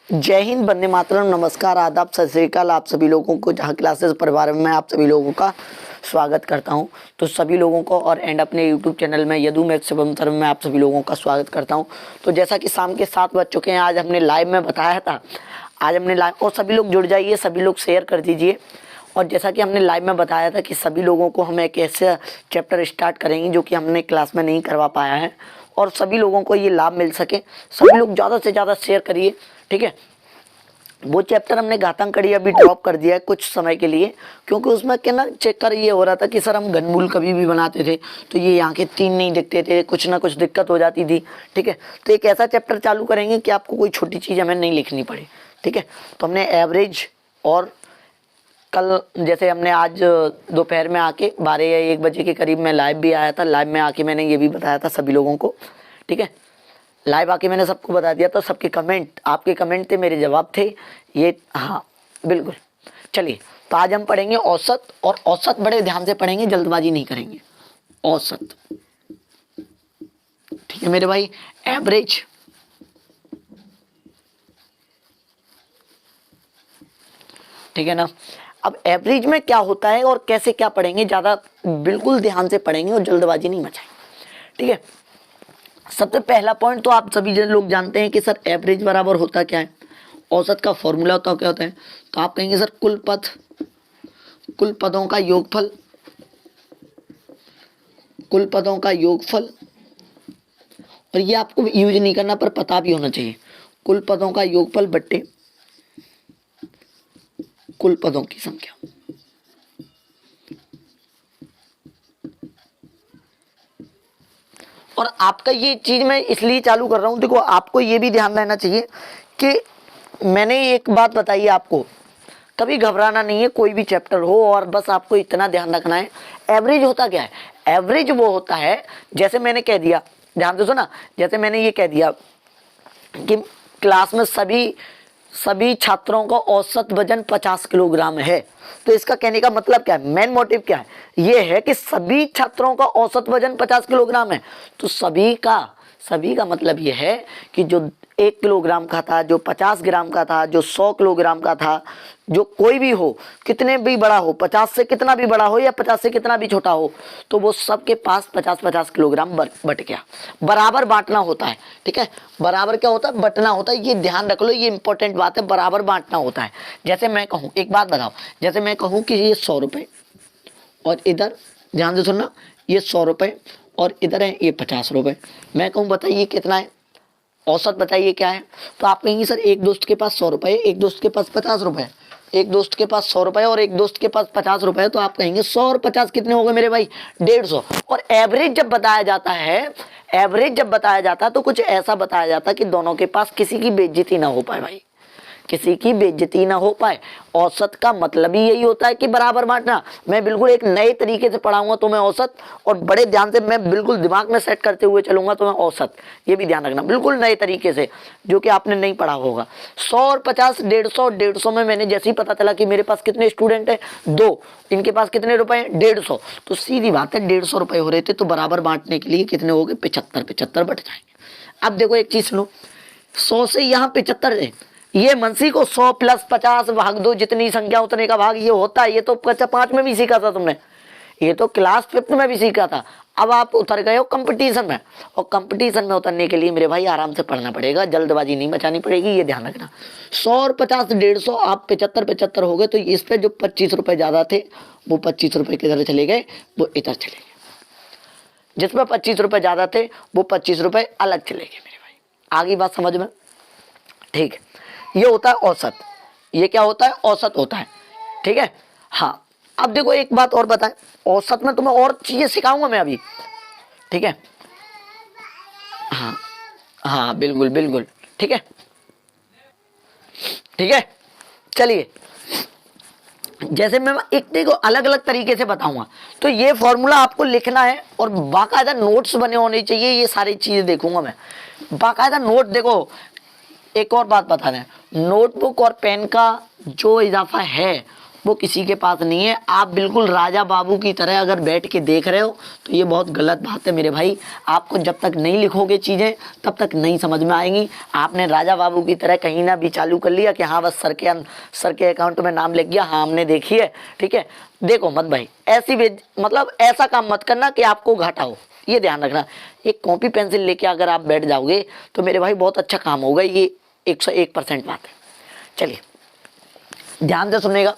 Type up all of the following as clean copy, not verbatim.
जय हिंद, वंदे मातरम, नमस्कार, आदाब, सत श्री अकाल। आप सभी लोगों को जहाँ क्लासेस परिवार में आप सभी लोगों का स्वागत करता हूँ। तो सभी लोगों को और एंड अपने यूट्यूब चैनल में यदु मैथ्स एवं धर्म में आप सभी लोगों का स्वागत करता हूँ। तो जैसा कि शाम के 7 बज चुके हैं, आज हमने लाइव में बताया था, आज हमने लाइव, और सभी लोग जुड़ जाइए, सभी लोग शेयर कर दीजिए। और जैसा कि हमने लाइव में बताया था कि सभी लोगों को हम एक ऐसा चैप्टर स्टार्ट करेंगे जो कि हमने क्लास में नहीं करवा पाया है और सभी लोगों को ये लाभ मिल सके। सभी लोग ज़्यादा से ज़्यादा शेयर करिए, ठीक है। वो चैप्टर हमने घातांकड़ी अभी ड्रॉप कर दिया है कुछ समय के लिए, क्योंकि उसमें क्या ना चेक कर ये हो रहा था कि सर हम घनमूल कभी भी बनाते थे तो ये यहाँ के 3 नहीं दिखते थे, कुछ ना कुछ दिक्कत हो जाती थी, ठीक है। तो एक ऐसा चैप्टर चालू करेंगे कि आपको कोई छोटी चीज़ हमें नहीं लिखनी पड़े, ठीक है। तो हमने एवरेज, और कल जैसे हमने आज दोपहर में आके 12 या 1 बजे के करीब मैं लाइव भी आया था, लाइव में आके मैंने ये भी बताया था सभी लोगों को, ठीक है। लाइव आके मैंने सबको बता दिया था, सबके कमेंट, आपके कमेंट थे, मेरे जवाब थे ये, हाँ बिल्कुल। चलिए, तो आज हम पढ़ेंगे औसत, और औसत बड़े ध्यान से पढ़ेंगे, जल्दबाजी नहीं करेंगे। औसत, ठीक है मेरे भाई। एवरेज, ठीक है ना। अब एवरेज में क्या होता है और कैसे क्या पढ़ेंगे, ज़्यादा बिल्कुल ध्यान से पढ़ेंगे और जल्दबाजी नहीं मचाएंगे, ठीक है। सबसे पहला पॉइंट तो आप सभी लोग जानते हैं कि सर एवरेज बराबर होता क्या है, औसत का फॉर्मूला होता क्या होता है। तो आप कहेंगे सर कुल पदों का योगफल, कुल पदों का योगफल, और ये आपको यूज नहीं करना पर पता भी होना चाहिए, कुल पदों का योगफल बट्टे कुल पदों की संख्या। और आपका ये चीज मैं इसलिए चालू कर रहा हूं, देखो आपको ये भी ध्यान रहना चाहिए कि मैंने एक बात बताई है आपको, कभी घबराना नहीं है, कोई भी चैप्टर हो, और बस आपको इतना ध्यान रखना है। एवरेज होता क्या है? एवरेज वो होता है, जैसे मैंने कह दिया, ध्यान दो ना, जैसे मैंने ये कह दिया कि क्लास में सभी छात्रों का औसत वजन 50 किलोग्राम है। तो इसका कहने का मतलब क्या है, मेन मोटिव क्या है, ये है कि सभी छात्रों का औसत वजन 50 किलोग्राम है। तो सभी का मतलब ये है कि जो 1 किलोग्राम का था, जो 50 ग्राम का था, जो 100 किलोग्राम का था, जो कोई भी हो, कितने भी बड़ा हो, 50 से कितना भी बड़ा हो या 50 से कितना भी छोटा हो, तो वो सबके पास 50-50 किलोग्राम बट गया। बराबर बांटना होता है, ठीक है। बराबर क्या होता है? बटना होता है। ये ध्यान रख लो, ये इंपॉर्टेंट बात है, बराबर बांटना होता है। जैसे मैं कहूँ, एक बात बताओ, जैसे मैं कहूँ कि ये 100 रुपये, और इधर ध्यान से सुनना, ये 100 रुपये और इधर है ये 50 रुपये। मैं कहूँ बताइए कितना है, औसत बताइए क्या है। तो आप कहेंगे सर एक दोस्त के पास 100 रुपये, एक दोस्त के पास 50 रुपये, एक दोस्त के पास 100 रुपये और एक दोस्त के पास 50 रुपये। तो आप कहेंगे 100 और 50 कितने हो गए मेरे भाई? 150। और एवरेज जब बताया जाता है, एवरेज जब बताया जाता है तो कुछ ऐसा बताया जाता है कि दोनों के पास किसी की बेइज्जती ना हो पाए भाई, किसी की बेइज्जती ना हो पाए। औसत का मतलब ही यही होता है कि बराबर बांटना। मैं बिल्कुल एक नए तरीके से पढ़ाऊंगा तो मैं औसत, और बड़े ध्यान से मैं बिल्कुल दिमाग में सेट करते हुए चलूंगा तो मैं औसत, ये भी ध्यान रखना, बिल्कुल नए तरीके से, जो कि आपने नहीं पढ़ा होगा। 100 और 50, 150 में मैंने जैसे ही पता चला कि मेरे पास कितने स्टूडेंट है, 2, इनके पास कितने रुपए हैं, 150, तो सीधी बात है 150 रुपए हो रहे थे, तो बराबर बांटने के लिए कितने हो गए? 75 बट जाएंगे। अब देखो एक चीज सुनो, 100 से यहाँ 75 है, ये मनसी को 100 प्लस 50 भाग दो, जितनी संख्या उतने का भाग, ये होता है। ये तो कक्षा 5 में भी सीखा था तुमने, ये तो क्लास 5 में भी सीखा था। अब आप उतर गए हो कंपटीशन में, और कंपटीशन में उतरने के लिए मेरे भाई आराम से पढ़ना पड़ेगा, जल्दबाजी नहीं मचानी पड़ेगी, ये ध्यान रखना। 100 और 50, 150, आप 75 हो गए। तो इस पे जो 25 रुपए ज्यादा थे, वो 25 रुपए किधर चले गए? वो इधर चले गए। जिसमें 25 रुपए ज्यादा थे, वो 25 रुपए अलग चले गए मेरे भाई। आगे बात समझ में? ठीक है, ये होता है औसत। ये क्या होता है? औसत होता है, ठीक है। हाँ, अब देखो एक बात और बताएं, औसत में तुम्हें और चीजें सिखाऊंगा मैं अभी, ठीक है। हाँ हाँ, बिल्कुल बिल्कुल, ठीक है, ठीक है। चलिए, जैसे मैं एक देखो अलग अलग तरीके से बताऊंगा, तो ये फॉर्मूला आपको लिखना है, और बाकायदा नोट्स बने होने चाहिए। ये सारी चीजें देखूंगा मैं, बाकायदा नोट। देखो एक और बात बता दें, नोटबुक और पेन का जो इजाफा है वो किसी के पास नहीं है। आप बिल्कुल राजा बाबू की तरह अगर बैठ के देख रहे हो तो ये बहुत गलत बात है मेरे भाई। आपको जब तक नहीं लिखोगे चीज़ें तब तक नहीं समझ में आएंगी। आपने राजा बाबू की तरह कहीं ना भी चालू कर लिया कि हाँ बस सर के अकाउंट में नाम लिख गया, हाँ हमने देखी है, ठीक है। देखो मत भाई, ऐसी मतलब ऐसा काम मत करना कि आपको घाटा हो, ये ध्यान रखना। एक कॉपी पेंसिल लेके अगर आप बैठ जाओगे तो मेरे भाई बहुत अच्छा काम होगा, ये 101% बात है। चलिए ध्यान से सुनेगा।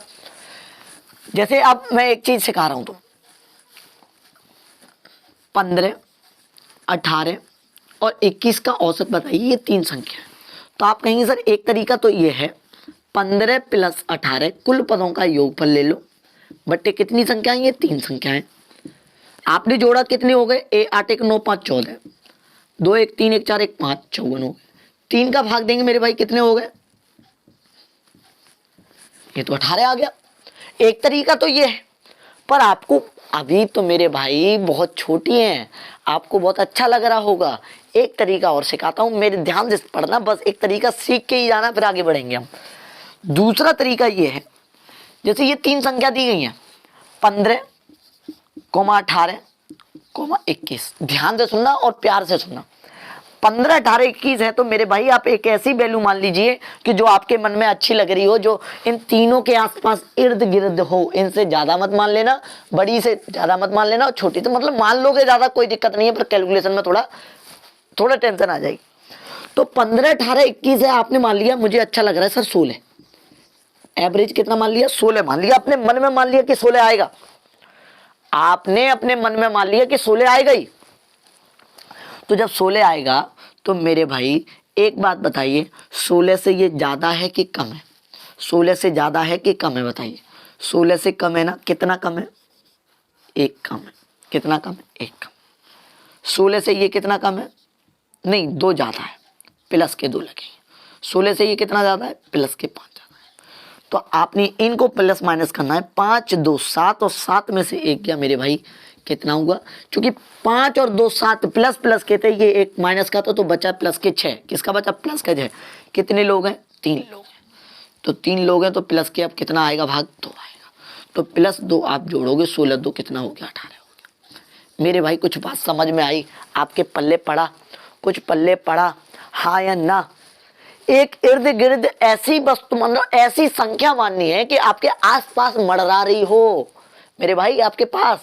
जैसे अब मैं एक चीज सिखा रहा हूं तो 15, 18 और 21 का औसत बताइए, ये 3 संख्या है। तो आप कहेंगे सर एक तरीका तो ये है 15 + 18 कुल पदों का योगफल ले लो, बट्टे कितनी संख्या है, ये 3 संख्या है। आपने जोड़ा कितने हो गए, 8 1 9 5 14, 2 1 3 1 4 1 5 54 हो गए। 3 का भाग देंगे मेरे भाई कितने हो गए, ये तो 18 आ गया। एक तरीका तो ये है, पर आपको अभी तो मेरे भाई बहुत छोटी हैं, आपको बहुत अच्छा लग रहा होगा। एक तरीका और सिखाता हूं, मेरे ध्यान से पढ़ना, बस एक तरीका सीख के ही जाना, फिर आगे बढ़ेंगे हम। दूसरा तरीका ये है, जैसे ये 3 संख्या दी गई हैं 15, 18, 21। ध्यान से सुनना और प्यार से सुनना। 15, 18, 21 है तो मेरे भाई आप एक ऐसी वैल्यू मान लीजिए कि जो आपके मन में अच्छी लग रही हो, जो इन तीनों के आसपास इर्द गिर्द हो। इनसे ज़्यादा मत मान लेना, बड़ी से ज़्यादा मत मान लेना, और छोटी तो मतलब मान लोगे ज़्यादा कोई दिक्कत नहीं है, पर कैलकुलेशन में थोड़ा टेंशन आ जाएगी। तो 15, 18, 21 है, आपने मान लिया मुझे अच्छा लग रहा है सर 16। एवरेज कितना मान लिया, 16 मान लिया। अपने मन में मान लिया कि 16 आएगा, आपने अपने मन में मान लिया कि 16 आएगा ही। तो जब 16 आएगा तो मेरे भाई एक बात बताइए, 16 से ये ज़्यादा है कि कम है, 16 से ज़्यादा है कि कम है बताइए। 16 से कम है ना, कितना कम है, 1 कम है। कितना कम है, 1 कम। 16 से ये कितना कम है, नहीं 2 ज़्यादा है, प्लस के 2 लगेंगे। 16 से ये कितना ज़्यादा है, प्लस के 5 ज़्यादा है। तो आपने इनको प्लस माइनस करना है। 5 2 7 और 7 में से 1 गया मेरे भाई, कितना हुआ, क्योंकि 5 और 2 7 प्लस प्लस के थे, ये 1 माइनस का था तो बचा प्लस के 6। किसका बचा, प्लस का 6। कितने लोग हैं, 3 लोग हैं। तो 3 लोग हैं तो प्लस के अब कितना आएगा, भाग 2 आएगा। तो प्लस 2 आप जोड़ोगे, 16 2 कितना हो गया, 18 हो गया। मेरे भाई कुछ बात समझ में आई, आपके पल्ले पड़ा, कुछ पल्ले पड़ा, हाँ या ना। एक इर्द गिर्द ऐसी वस्तु मतलब ऐसी संख्या माननी है कि आपके आसपास मंडरा रही हो मेरे भाई। आपके पास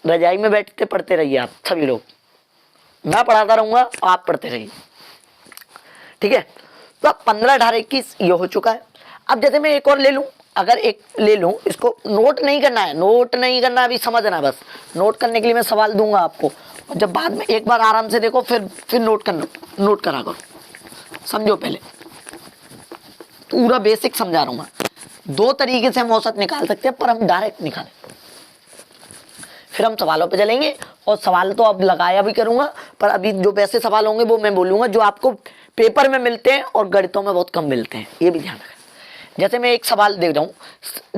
रजाई में बैठते पढ़ते रहिए आप सभी लोग, मैं पढ़ाता रहूंगा आप पढ़ते रहिए, ठीक है। तो अब 15 18 21 ये हो चुका है। अब जैसे मैं एक और ले लूं, अगर एक ले लूं, इसको नोट नहीं करना है, नोट नहीं करना, अभी समझना, बस नोट करने के लिए मैं सवाल दूंगा आपको, और जब बाद में एक बार आराम से देखो फिर नोट करा करो। समझो, पहले पूरा बेसिक समझा रहा हूं मैं। 2 तरीके से हम औसत निकाल सकते हैं, पर हम डायरेक्ट निकालें, फिर हम सवालों पे चलेंगे। और सवाल तो अब लगाया भी करूंगा, पर अभी जो वैसे सवाल होंगे वो मैं बोलूंगा जो आपको पेपर में मिलते हैं और गणितों में बहुत कम मिलते हैं, ये भी ध्यान रखें। जैसे मैं एक सवाल दे रहा हूँ,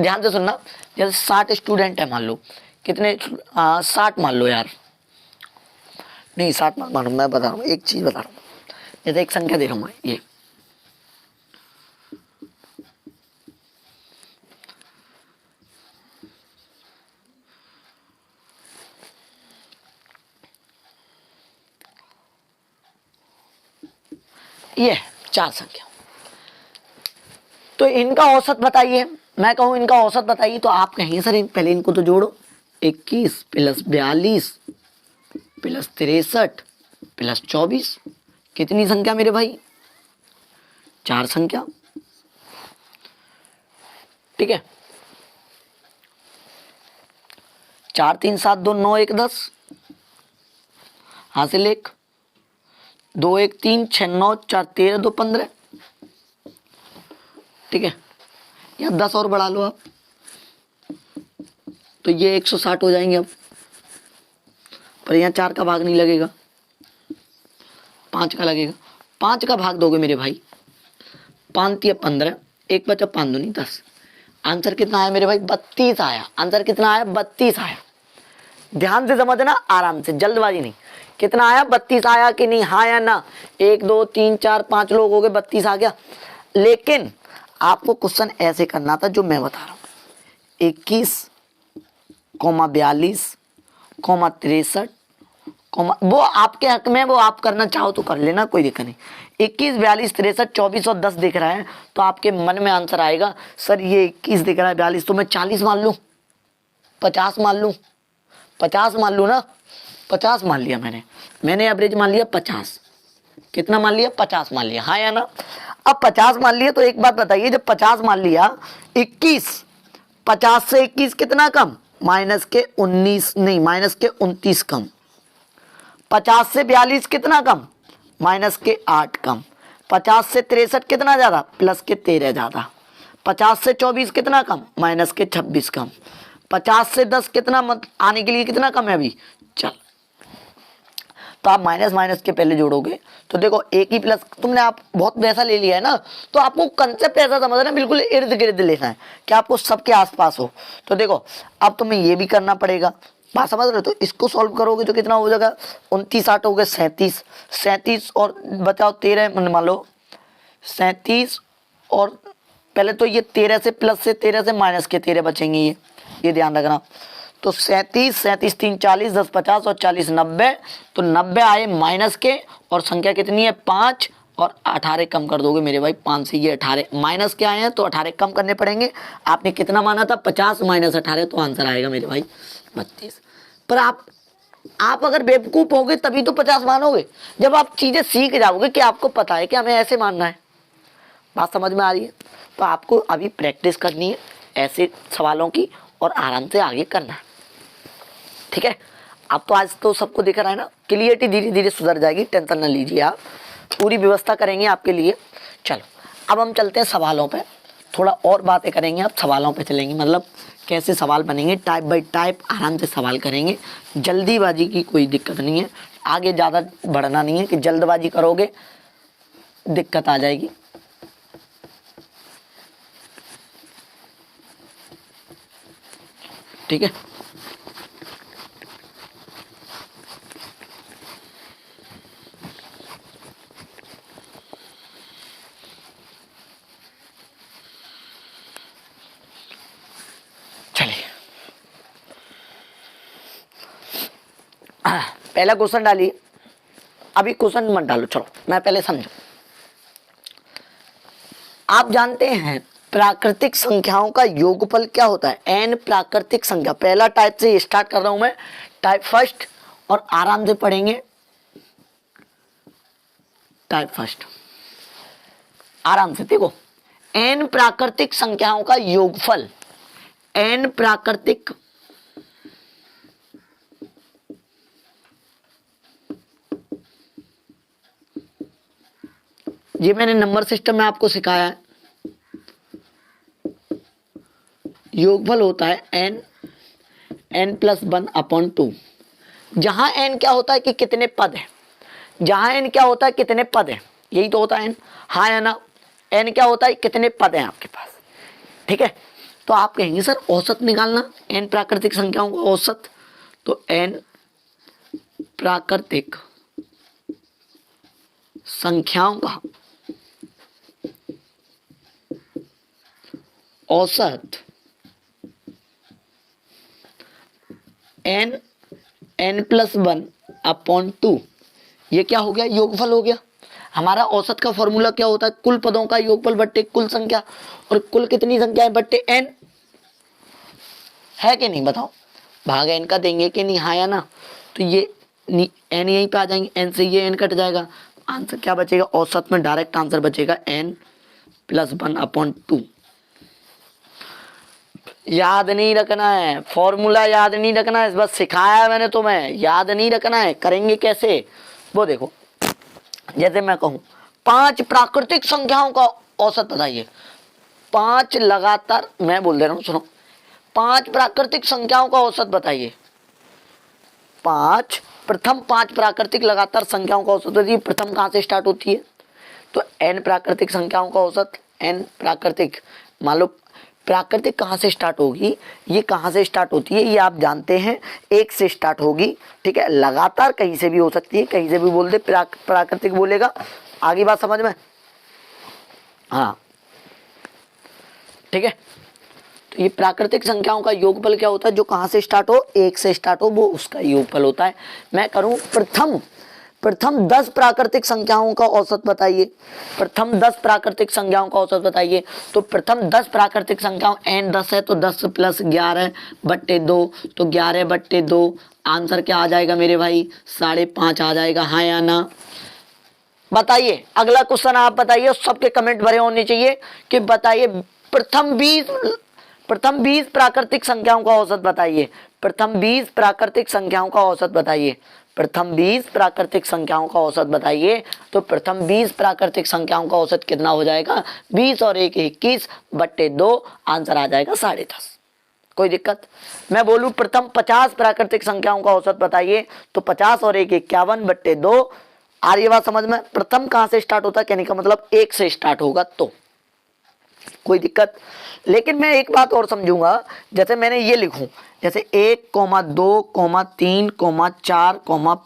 ध्यान से सुनना। जैसे 60 स्टूडेंट है मान लो, कितने 60 मान लो यार, नहीं 60 मत मानो, मैं बता रहा हूँ, एक चीज बता रहा हूँ। जैसे एक संख्या दे रहा हूँ मैं, ये 4 संख्या, तो इनका औसत बताइए। मैं कहूँ इनका औसत बताइए तो आप कहेंगे सर पहले इनको तो जोड़ो, 21 + 42 + 63 + 24, कितनी संख्या मेरे भाई, 4 संख्या, ठीक है। 4 3 7 2 9 1 10, हासिल 1, 2 1 3 6 9 4 13 2 15, ठीक है। या 10 और बढ़ा लो आप, तो ये 160 हो जाएंगे अब, पर यहाँ 4 का भाग नहीं लगेगा, 5 का लगेगा। 5 का भाग दोगे मेरे भाई, 5 या 15, 1 बचा 5 दूनी 10। आंसर कितना आया मेरे भाई, 32 आया। आंसर कितना आया, 32 आया। ध्यान से समझना, आराम से, जल्दबाजी नहीं। कितना आया, 32 आया कि नहीं, हाँ या ना। 1 2 3 4 5 लोग हो गए, 32 आ गया। लेकिन आपको क्वेश्चन ऐसे करना था जो मैं बता रहा हूँ, 21,42,63, वो आपके हक में, वो आप करना चाहो तो कर लेना, कोई दिक्कत नहीं। 21, 42, 63, 24 और 10 दिख रहा है तो आपके मन में आंसर आएगा सर ये 21 दिख रहा है, 42 तो मैं 40 मान लूँ, 50 मान लूँ, 50 मान लूँ ना, 50 मान लिया मैंने एवरेज मान लिया 50। कितना मान लिया? 50 मान लिया, हाँ या ना। अब 50 मान लिया तो एक बात बताइए, जब 50 मान लिया 21, 50 से 21 कितना कम? माइनस के 19 नहीं, माइनस के 29 कम। 50 से 42 कितना कम? माइनस के 8 कम। 50 से 63 कितना ज़्यादा? प्लस के 13 ज़्यादा। 50 से 24 कितना कम? माइनस के 26 कम। 50 से 10 कितना आने के लिए कितना कम है अभी? चल, तो आप माइनस माइनस के पहले जोड़ोगे तो देखो एक ही प्लस, तुमने आप बहुत वैसा ले लिया है ना, तो आपको कंसेप्ट ऐसा समझना है, बिल्कुल इर्द गिर्द लेना है कि आपको सबके आसपास हो। तो देखो अब तुम्हें ये भी करना पड़ेगा, बात समझ रहे हो? तो इसको सॉल्व करोगे तो कितना हो जाएगा? 29 8 हो गए 37, 37 और बचाओ 13, मान लो 37 और पहले तो ये 13 से प्लस से 13 से माइनस के 13 बचेंगे, ये ध्यान रखना। तो 37, 37 3 40, 10 50 और 40 90, तो 90 आए माइनस के, और संख्या कितनी है? 5, और 18 कम कर दोगे मेरे भाई, 5 से ये 18 माइनस के आए हैं तो 18 कम करने पड़ेंगे। आपने कितना माना था? 50 माइनस 18, तो आंसर आएगा मेरे भाई 32। पर आप अगर बेवकूफ़ होगे तभी तो 50 मानोगे, जब आप चीज़ें सीख जाओगे कि आपको पता है कि हमें ऐसे मानना है। बात समझ में आ रही है? तो आपको अभी प्रैक्टिस करनी है ऐसे सवालों की और आराम से आगे करना है, ठीक है? अब तो आज तो सबको दिख रहा है ना, क्लियरिटी धीरे धीरे सुधर जाएगी, टेंशन ना लीजिए आप, पूरी व्यवस्था करेंगे आपके लिए। चलो अब हम चलते हैं सवालों पे, थोड़ा और बातें करेंगे, अब सवालों पे चलेंगे, मतलब कैसे सवाल बनेंगे, टाइप बाय टाइप आराम से सवाल करेंगे। जल्दीबाजी की कोई दिक्कत नहीं है, आगे ज़्यादा बढ़ना नहीं है कि जल्दबाजी करोगे दिक्कत आ जाएगी। ठीक है, चलिए पहला क्वेश्चन डालिए। अभी क्वेश्चन मत डालो, चलो मैं पहले समझू। आप जानते हैं प्राकृतिक संख्याओं का योगफल क्या होता है? एन प्राकृतिक संख्या, पहला टाइप से स्टार्ट कर रहा हूं मैं, टाइप फर्स्ट, और आराम से पढ़ेंगे टाइप फर्स्ट आराम से। देखो एन प्राकृतिक संख्याओं का योगफल, एन प्राकृतिक ये मैंने नंबर सिस्टम में आपको सिखाया है। योगफल होता है n प्लस 1/2, जहां n क्या होता है कि कितने पद है, जहां n क्या होता है कितने पद है, यही तो होता है n, हाँ या ना? n क्या होता है? कितने पद हैं आपके पास, ठीक है? तो आप कहेंगे सर औसत निकालना, n प्राकृतिक संख्याओं का औसत, तो n प्राकृतिक संख्याओं का औसत n प्लस 1/2, ये क्या हो गया? योगफल हो गया। हमारा औसत का फॉर्मूला क्या होता है? कुल पदों का योगफल बट्टे कुल संख्या, और कुल कितनी संख्या है बट्टे n, है कि नहीं? बताओ, भाग n का देंगे कि नहीं, हाँ या ना? तो ये n यहीं पे आ जाएंगे, n से ये n कट जाएगा, आंसर क्या बचेगा? औसत में डायरेक्ट आंसर बचेगा n प्लस 1/2। याद नहीं रखना है, फॉर्मूला याद नहीं रखना है, बस सिखाया है मैंने तुम्हें, याद नहीं रखना है। करेंगे कैसे वो देखो, जैसे मैं कहूं 5 प्राकृतिक संख्याओं का औसत बताइए, 5 लगातार, मैं बोल दे रहा हूं सुनो, 5 प्राकृतिक संख्याओं का औसत बताइए। 5 प्रथम 5 प्राकृतिक लगातार संख्याओं का औसत बताइए। प्रथम कहां से स्टार्ट होती है? तो n प्राकृतिक संख्याओं का औसत, n प्राकृतिक, मान लो प्राकृतिक कहाँ से स्टार्ट होगी, ये कहाँ से स्टार्ट होती है ये आप जानते हैं, 1 से स्टार्ट होगी, ठीक है? लगातार कहीं से भी हो सकती है, कहीं से भी बोल दे प्राकृतिक बोलेगा, आगे बात समझ में? हाँ, ठीक है। तो ये प्राकृतिक संख्याओं का योगफल क्या होता है, जो कहाँ से स्टार्ट हो, 1 से स्टार्ट हो, वो उसका योगफल होता है। मैं करूँ प्रथम 10 प्राकृतिक संख्याओं का औसत बताइए। प्रथम 10 प्राकृतिक संख्याओं का औसत बताइए। तो प्रथम 10 प्राकृतिक संख्याओं n 10 है तो 10 + 11 / 2, तो 11 / 2 आंसर क्या आ जाएगा मेरे भाई, 5.5 आ जाएगा। हाँ या ना बताइए। अगला क्वेश्चन आप बताइए, सबके कमेंट भरे होने चाहिए कि बताइए प्रथम 20 प्राकृतिक संख्याओं का औसत बताइए। प्रथम 20 प्राकृतिक संख्याओं का औसत बताइए। प्रथम 20 प्राकृतिक संख्याओं का औसत बताइए। तो प्रथम 20 प्राकृतिक संख्याओं का औसत कितना हो जाएगा, 20 और 1 21 / 2 आंसर आ जाएगा 10.5। कोई दिक्कत। मैं बोलूं प्रथम 50 प्राकृतिक संख्याओं का औसत बताइए। तो 50 और 1 51 / 2। आ रही बात समझ में। प्रथम कहां से स्टार्ट होता है, कहने का मतलब 1 से स्टार्ट होगा। तो कोई दिक्कत। लेकिन मैं एक बात और समझूंगा, जैसे मैंने ये लिखूं, जैसे 1, 2, 3, 4,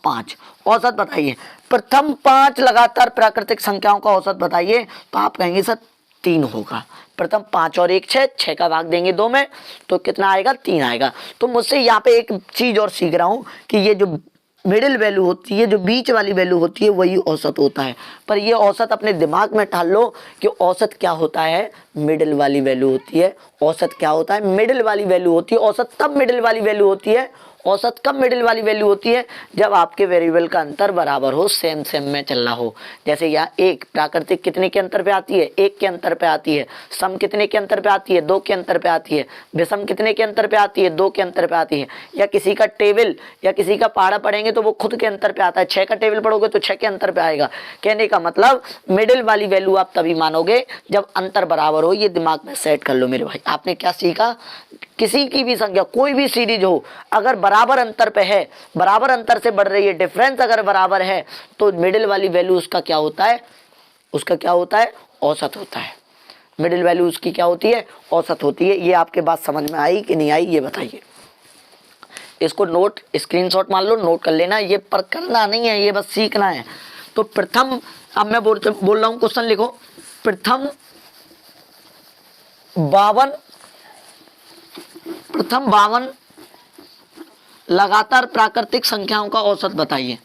5 औसत बताइए। प्रथम 5 लगातार प्राकृतिक संख्याओं का औसत बताइए। तो आप कहेंगे सर 3 होगा। प्रथम 5 और 1 6 का भाग देंगे 2 में तो कितना आएगा, 3 आएगा। तो मुझसे यहाँ पे एक चीज और सीख रहा हूँ कि ये जो मिडिल वैल्यू होती है, जो बीच वाली वैल्यू होती है, वही औसत होता है। पर ये औसत अपने दिमाग में ठाल लो कि औसत क्या होता है, मिडिल वाली वैल्यू होती है। औसत क्या होता है, मिडिल वाली वैल्यू होती है। औसत तब मिडिल वाली वैल्यू होती है, औसत कब मिडिल वाली वैल्यू होती है, जब आपके वेरिएबल का अंतर बराबर हो, सेम में चल रहा हो। जैसे यहाँ 1 प्राकृतिक कितने के अंतर पे आती है, 1 के अंतर पे आती है। सम कितने के अंतर पे आती है, 2 के अंतर पे आती है। विषम कितने के अंतर पे आती है, 2 के अंतर पे आती है। या किसी का टेबल या किसी का पहाड़ा पढ़ेंगे तो वो खुद के अंतर पे आता है। 6 का टेबल पढ़ोगे तो 6 के अंतर पे आएगा। कहने का मतलब मिडिल वाली वैल्यू आप तभी मानोगे जब अंतर बराबर हो। ये दिमाग में सेट कर लो मेरे भाई। आपने क्या सीखा, किसी की भी संख्या, कोई भी सीरीज हो, अगर बराबर अंतर पे है, बराबर अंतर से बढ़ रही है, डिफरेंस अगर बराबर है, तो मिडिल वाली वैल्यू उसका क्या होता है, उसका क्या होता है, औसत होता है। मिडिल वैल्यू उसकी क्या होती है, औसत होती है। ये आपके बात समझ में आई कि नहीं आई, ये बताइए। इसको नोट, स्क्रीनशॉट मान लो, नोट कर लेना। ये पर करना नहीं है, ये बस सीखना है। तो प्रथम, अब मैं बोल रहा हूं, क्वेश्चन लिखो। प्रथम 52 लगातार प्राकृतिक संख्याओं का औसत बताइए।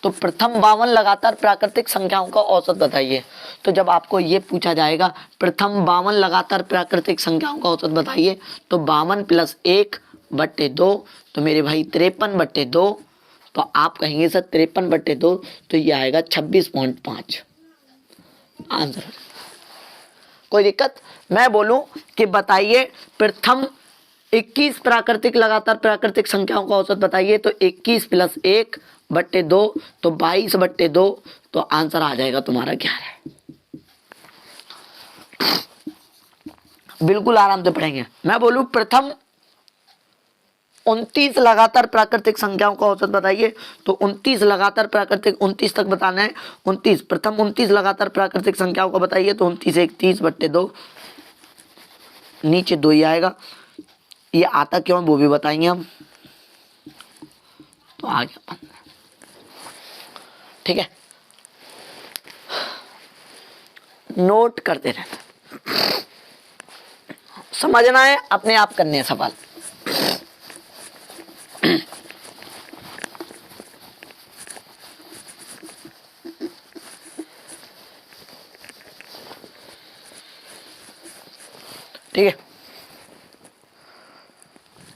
तो प्रथम 52 लगातार प्राकृतिक संख्याओं का औसत बताइए। तो जब आपको ये पूछा जाएगा प्रथम 52 लगातार प्राकृतिक संख्याओं का औसत बताइए, तो 52 + 1 / 2, तो मेरे भाई 53 / 2। तो आप कहेंगे सर 53 / 2, तो ये आएगा 26.5 आंसर। कोई दिक्कत। मैं बोलूं कि बताइए प्रथम 21 प्राकृतिक लगातार प्राकृतिक संख्याओं का औसत बताइए। तो 21 + 1 / 2, तो 22 / 2, तो आंसर आ जाएगा तुम्हारा 11। बिल्कुल आराम से पढ़ेंगे। मैं बोलूं प्रथम 29 लगातार प्राकृतिक संख्याओं का औसत बताइए। तो 29 लगातार प्राकृतिक, 29 तक बताना है। 29 प्रथम 29 लगातार प्राकृतिक संख्याओं का बताइए। तो 29 1 30 / 2, नीचे 2 ही आएगा। ये आता क्यों वो भी बताएंगे हम। तो आ गया, ठीक है। नोट करते रहना, समझना है, अपने आप करने हैं सवाल। ठीक है।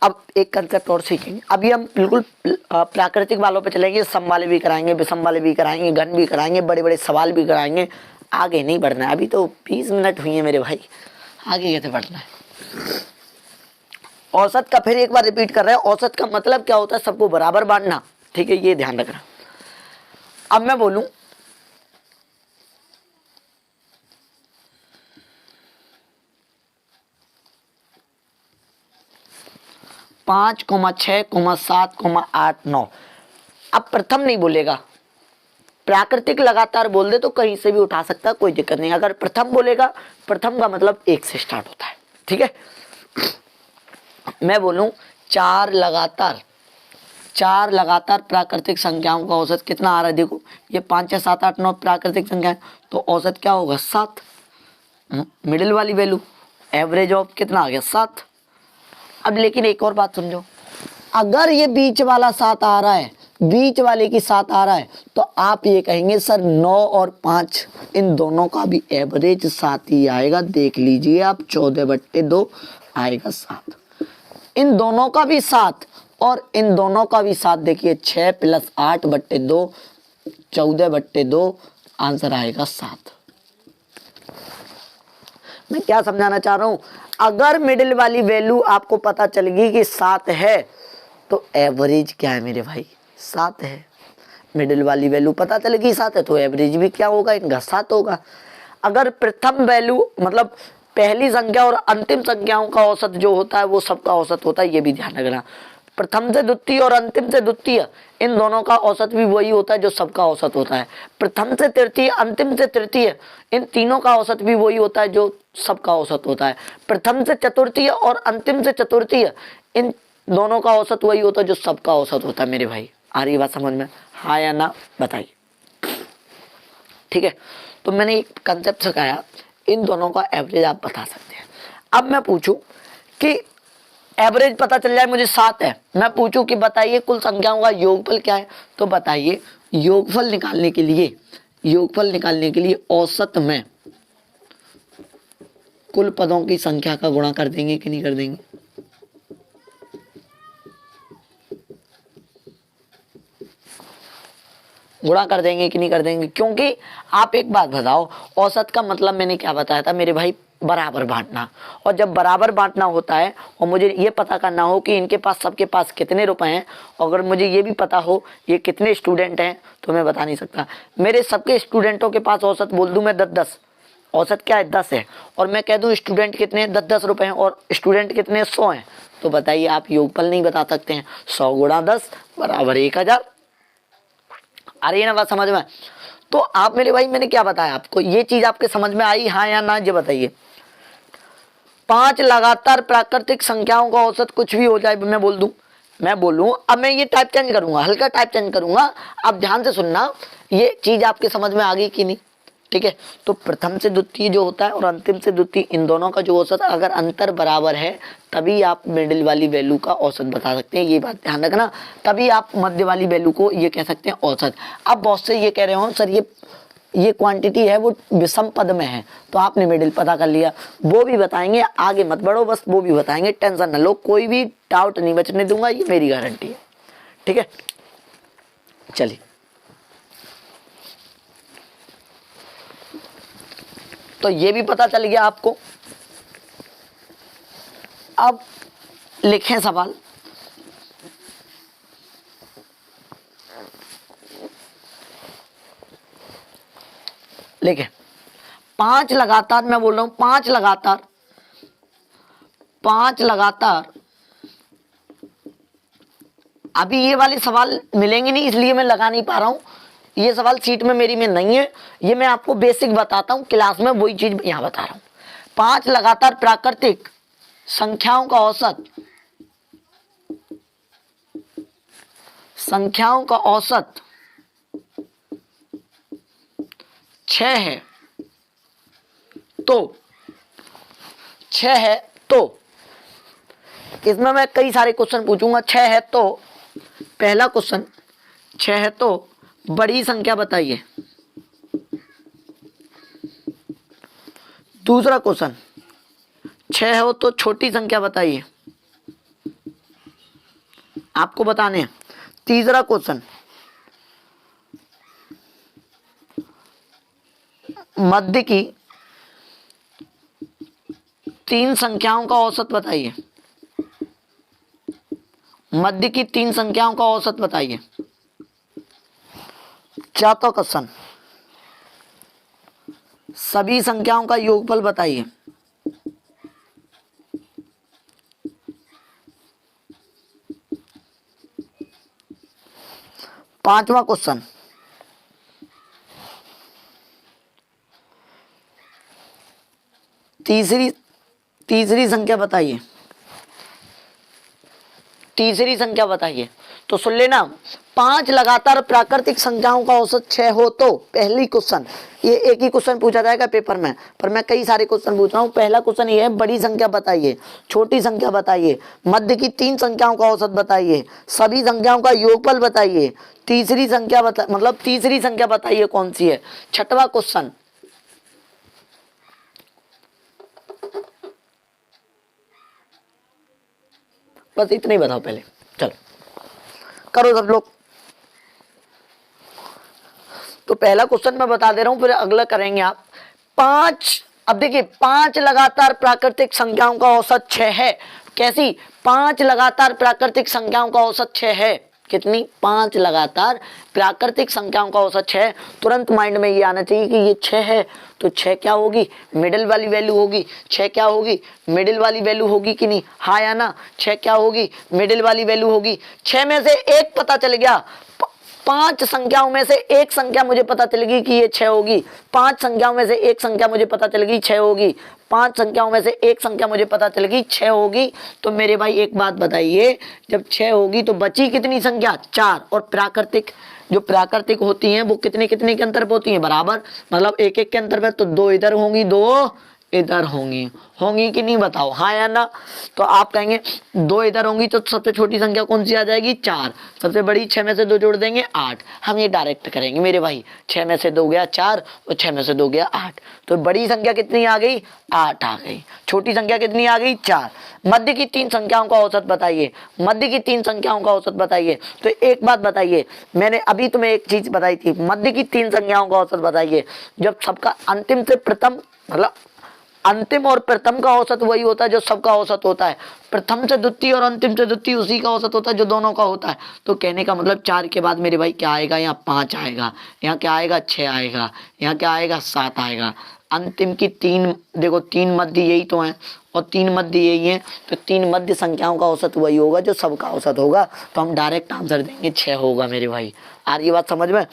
अब एक कंसेप्ट और सीखेंगे। अभी हम बिल्कुल प्राकृतिक वालों पे चलेंगे। सम वाले भी कराएंगे, विषम वाले भी कराएंगे, घन भी कराएंगे, बड़े बड़े सवाल भी कराएंगे। आगे नहीं बढ़ना है, अभी तो 20 मिनट हुई है मेरे भाई, आगे कैसे बढ़ना है। औसत का फिर एक बार रिपीट कर रहे हैं। औसत का मतलब क्या होता है, सबको बराबर बांटना। ठीक है, ये ध्यान रखना। अब मैं बोलूं 5, 6, 7, 8, 9। अब प्रथम नहीं बोलेगा, प्राकृतिक लगातार बोल दे तो कहीं से भी उठा सकता, कोई दिक्कत नहीं। अगर प्रथम बोलेगा, प्रथम का मतलब 1 से स्टार्ट होता है। ठीक है। मैं बोलूं 4 लगातार प्राकृतिक संख्याओं का औसत कितना आ रहा है। देखो ये 5, 6, 7, 8, 9 प्राकृतिक संख्या है, तो औसत क्या होगा 7, मिडिल वाली वैल्यू। एवरेज ऑफ कितना आ गया 7। अब लेकिन एक और बात समझो, अगर ये बीच वाला 7 आ रहा है, बीच वाले की 7 आ रहा है, तो आप ये कहेंगे सर 9 और 5 इन दोनों का भी एवरेज 7 ही आएगा। देख लीजिए आप 14/2 आएगा 7। इन दोनों का भी 7 और इन दोनों का भी 7, देखिए 6 + 8/2 14/2 आंसर आएगा 7। मैं क्या समझाना चाह रहा हूं, अगर मिडिल वाली वैल्यू आपको पता चल गई कि 7 है तो एवरेज क्या है मेरे भाई 7 है। मिडिल वाली वैल्यू पता चल गई 7 है तो एवरेज भी क्या होगा इनका 7 होगा। अगर प्रथम वैल्यू मतलब पहली संख्या और अंतिम संख्याओं का औसत जो होता है वो सबका औसत होता है, ये भी ध्यान रखना। प्रथम से द्वितीय और अंतिम से द्वितीय इन दोनों का औसत भी वही होता है जो सबका औसत होता है। प्रथम से तृतीय, अंतिम से तृतीय इन तीनों का औसत भी वही होता है जो सबका औसत होता है। प्रथम से चतुर्थीय और अंतिम से चतुर्थीय इन दोनों का औसत वही होता है जो सबका औसत होता है। मेरे भाई आ रही बात समझ में, हाँ या ना बताइए। ठीक है, तो मैंने एक कंसेप्ट सिखाया, इन दोनों का एवरेज आप बता सकते हैं। अब मैं पूछूं कि एवरेज पता चल जाए मुझे 7 है, मैं पूछूं कि बताइए कुल संख्याओं का योगफल क्या है, तो बताइए योगफल निकालने के लिए औसत में कुल पदों की संख्या का गुणा कर देंगे कि नहीं कर देंगे? गुणा कर देंगे कि नहीं कर देंगे? क्योंकि आप एक बात बताओ, औसत का मतलब मैंने क्या बताया था मेरे भाई, बराबर बांटना। और जब बराबर बांटना होता है और मुझे ये पता करना हो कि इनके पास सबके पास कितने रुपए हैं, अगर मुझे ये भी पता हो ये कितने स्टूडेंट हैं, तो मैं बता नहीं सकता। मेरे सबके स्टूडेंटों के पास औसत बोल दूं मैं 10, औसत क्या है 10 है, और मैं कह दूं स्टूडेंट कितने 10 रुपए हैं और स्टूडेंट कितने 100 हैं, तो बताइए आप योगफल नहीं बता सकते हैं। 100 × 10 = 1000। आ रही है ना बात समझ में? तो आप मेरे भाई मैंने क्या बताया आपको, ये चीज आपके समझ में आई, हाँ या ना ये बताइए। 5 लगातार प्राकृतिक संख्याओं का औसत कुछ भी हो जाए, मैं बोलूं, अब मैं ये टाइप चेंज करूंगा, हल्का टाइप चेंज करूंगा, आप ध्यान से सुनना, ये चीज आपके समझ में आ गई कि नहीं? ठीक है, तो प्रथम से द्वितीय जो होता है और अंतिम से द्वितीय इन दोनों का जो औसत, अगर अंतर बराबर है तभी आप मिडिल वाली वैल्यू का औसत बता सकते हैं, ये बात ध्यान रखना। तभी आप मध्य वाली वैल्यू को ये कह सकते हैं औसत। अब बहुत से ये कह रहे हो सर ये क्वांटिटी है वो विषम पद में है, तो आपने मिडिल पता कर लिया, वो भी बताएंगे, आगे मत बढ़ो, बस वो भी बताएंगे, टेंशन न लो, कोई भी डाउट नहीं बचने दूंगा, ये मेरी गारंटी है। ठीक है, चलिए तो ये भी पता चल गया आपको। अब लिखें सवाल, लिखें 5 लगातार, मैं बोल रहा हूं 5 लगातार, अभी ये वाले सवाल मिलेंगे नहीं इसलिए मैं लगा नहीं पा रहा हूं, ये सवाल सीट में मेरी में नहीं है, ये मैं आपको बेसिक बताता हूं, क्लास में वही चीज यहां बता रहा हूं। 5 लगातार प्राकृतिक संख्याओं का औसत 6 है, तो इसमें मैं कई सारे क्वेश्चन पूछूंगा। 6 है तो पहला क्वेश्चन, 6 है तो बड़ी संख्या बताइए। दूसरा क्वेश्चन, 6 हो तो छोटी संख्या बताइए, आपको बताने हैं। तीसरा क्वेश्चन, मध्य की 3 संख्याओं का औसत बताइए, मध्य की 3 संख्याओं का औसत बताइए। चौथा क्वेश्चन, सभी संख्याओं का योगफल बताइए। पांचवा क्वेश्चन, तीसरी संख्या बताइए। तो सुन लेना, 5 लगातार प्राकृतिक संख्याओं का औसत 6 हो तो पहली क्वेश्चन, ये एक ही क्वेश्चन पूछा जाएगा पेपर में, पर मैं कई सारे क्वेश्चन पूछ रहा हूँ। पहला क्वेश्चन ये है, बड़ी संख्या बताइए, छोटी संख्या बताइए, मध्य की 3 संख्याओं का औसत बताइए, सभी संख्याओं का योगफल बताइए, तीसरी संख्या मतलब तीसरी संख्या बताइए कौन सी है। छठवां क्वेश्चन, बस इतना ही बताओ पहले, चलो करो सब लोग। तो पहला क्वेश्चन मैं बता दे रहा हूं, फिर अगला करेंगे आप। 5, अब देखिए 5 लगातार प्राकृतिक संख्याओं का औसत 6 है। कैसी? 5 लगातार प्राकृतिक संख्याओं का औसत 6 है। कितनी? 5 लगातार प्राकृतिक संख्याओं का औसत 6 है। तुरंत माइंड में ये आना चाहिए कि ये 6 है, तो 6 क्या होगी? मिडिल वाली वैल्यू होगी। 6 क्या होगी? मिडिल वाली वैल्यू होगी कि नहीं? हाँ या ना? 6 क्या होगी? मिडिल वाली वैल्यू होगी। 6 में से एक पता चल गया, 5 संख्याओं में से एक संख्या मुझे पता चल गई कि ये 6 होगी। 5 संख्याओं में से एक संख्या मुझे पता चल गई 6 होगी। 5 संख्याओं में से एक संख्या मुझे पता चल गई 6 होगी। तो मेरे भाई एक बात बताइए, जब 6 होगी तो बची कितनी संख्या? 4। और प्राकृतिक, जो प्राकृतिक होती हैं वो कितने कितने के अंतर पे होती हैं? बराबर, मतलब एक एक के अंतर पे। तो 2 इधर होंगी, 2 इधर होंगी। होंगी कि नहीं बताओ, हाँ या ना? तो आप कहेंगे 2 इधर होंगी तो सबसे छोटी संख्या कौन सी आ जाएगी? 4। सबसे बड़ी 6 में से 2 जोड़ देंगे 8। हम ये डायरेक्ट करेंगे मेरे भाई, 6 में से 2 गया 4 और 6 में से 2 गया 8। तो बड़ी संख्या कितनी आ गई? 8 आ गई। छोटी संख्या कितनी आ गई? 4। मध्य की 3 संख्याओं का औसत बताइए। मध्य की 3 संख्याओं का औसत बताइए। तो एक बात बताइए, मैंने अभी तुम्हें एक चीज बताई थी, मध्य की 3 संख्याओं का औसत बताइए। जब सबका अंतिम से प्रथम, मतलब अंतिम और प्रथम का औसत वही होता है जो सबका औसत होता है। प्रथम से द्वितीय और अंतिम से द्वितीय उसी का औसत होता है जो दोनों का होता है। तो कहने का मतलब 4 के बाद मेरे भाई क्या आएगा? यहाँ 5 आएगा, यहाँ क्या आएगा? 6 आएगा, यहाँ क्या आएगा? 7 आएगा। अंतिम की 3, देखो 3 मध्य यही तो है और 3 मध्य यही है, तो 3 मध्य संख्याओं का औसत वही होगा जो सबका औसत होगा। तो हम डायरेक्ट आंसर देंगे 6 होगा मेरे भाई। आ रही बात समझ में?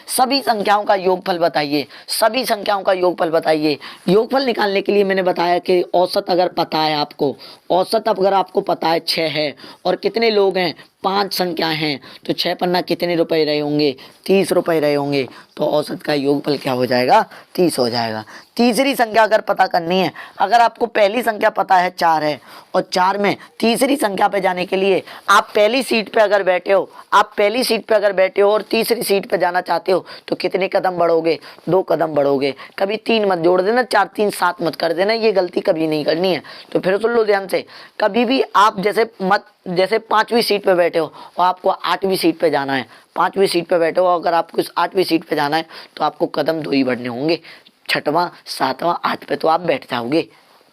सभी संख्याओं का योगफल बताइए। सभी संख्याओं का योगफल बताइए। योगफल निकालने के लिए मैंने बताया कि औसत अगर पता है आपको, औसत अगर आपको पता है 6 है और कितने लोग हैं? 5 संख्या हैं, तो 6 पन्ना कितने रुपए रहे होंगे? 30 रुपए रहे होंगे। तो औसत का योगफल क्या हो जाएगा? 30 हो जाएगा। तीसरी संख्या अगर पता करनी है, अगर आपको पहली संख्या पता है 4 है और 4 में तीसरी संख्या पे जाने के लिए आप पहली सीट पे अगर बैठे हो, आप पहली सीट पे अगर बैठे हो और तीसरी सीट पे जाना चाहते हो तो कितने कदम बढ़ोगे? 2 कदम बढ़ोगे। कभी 3 मत जोड़ देना, 4 3 7 मत कर देना, ये गलती कभी नहीं करनी है। तो फिर सुन लो ध्यान से, कभी भी आप जैसे 5वीं सीट पे बैठे हो और आपको 8वीं सीट पे जाना है, 5वीं सीट पे बैठे हो, अगर आपको इस 8वीं सीट पे जाना है तो आपको कदम 2 ही बढ़ने होंगे। 6वां 7वां 8 पे तो आप बैठ जाओगे।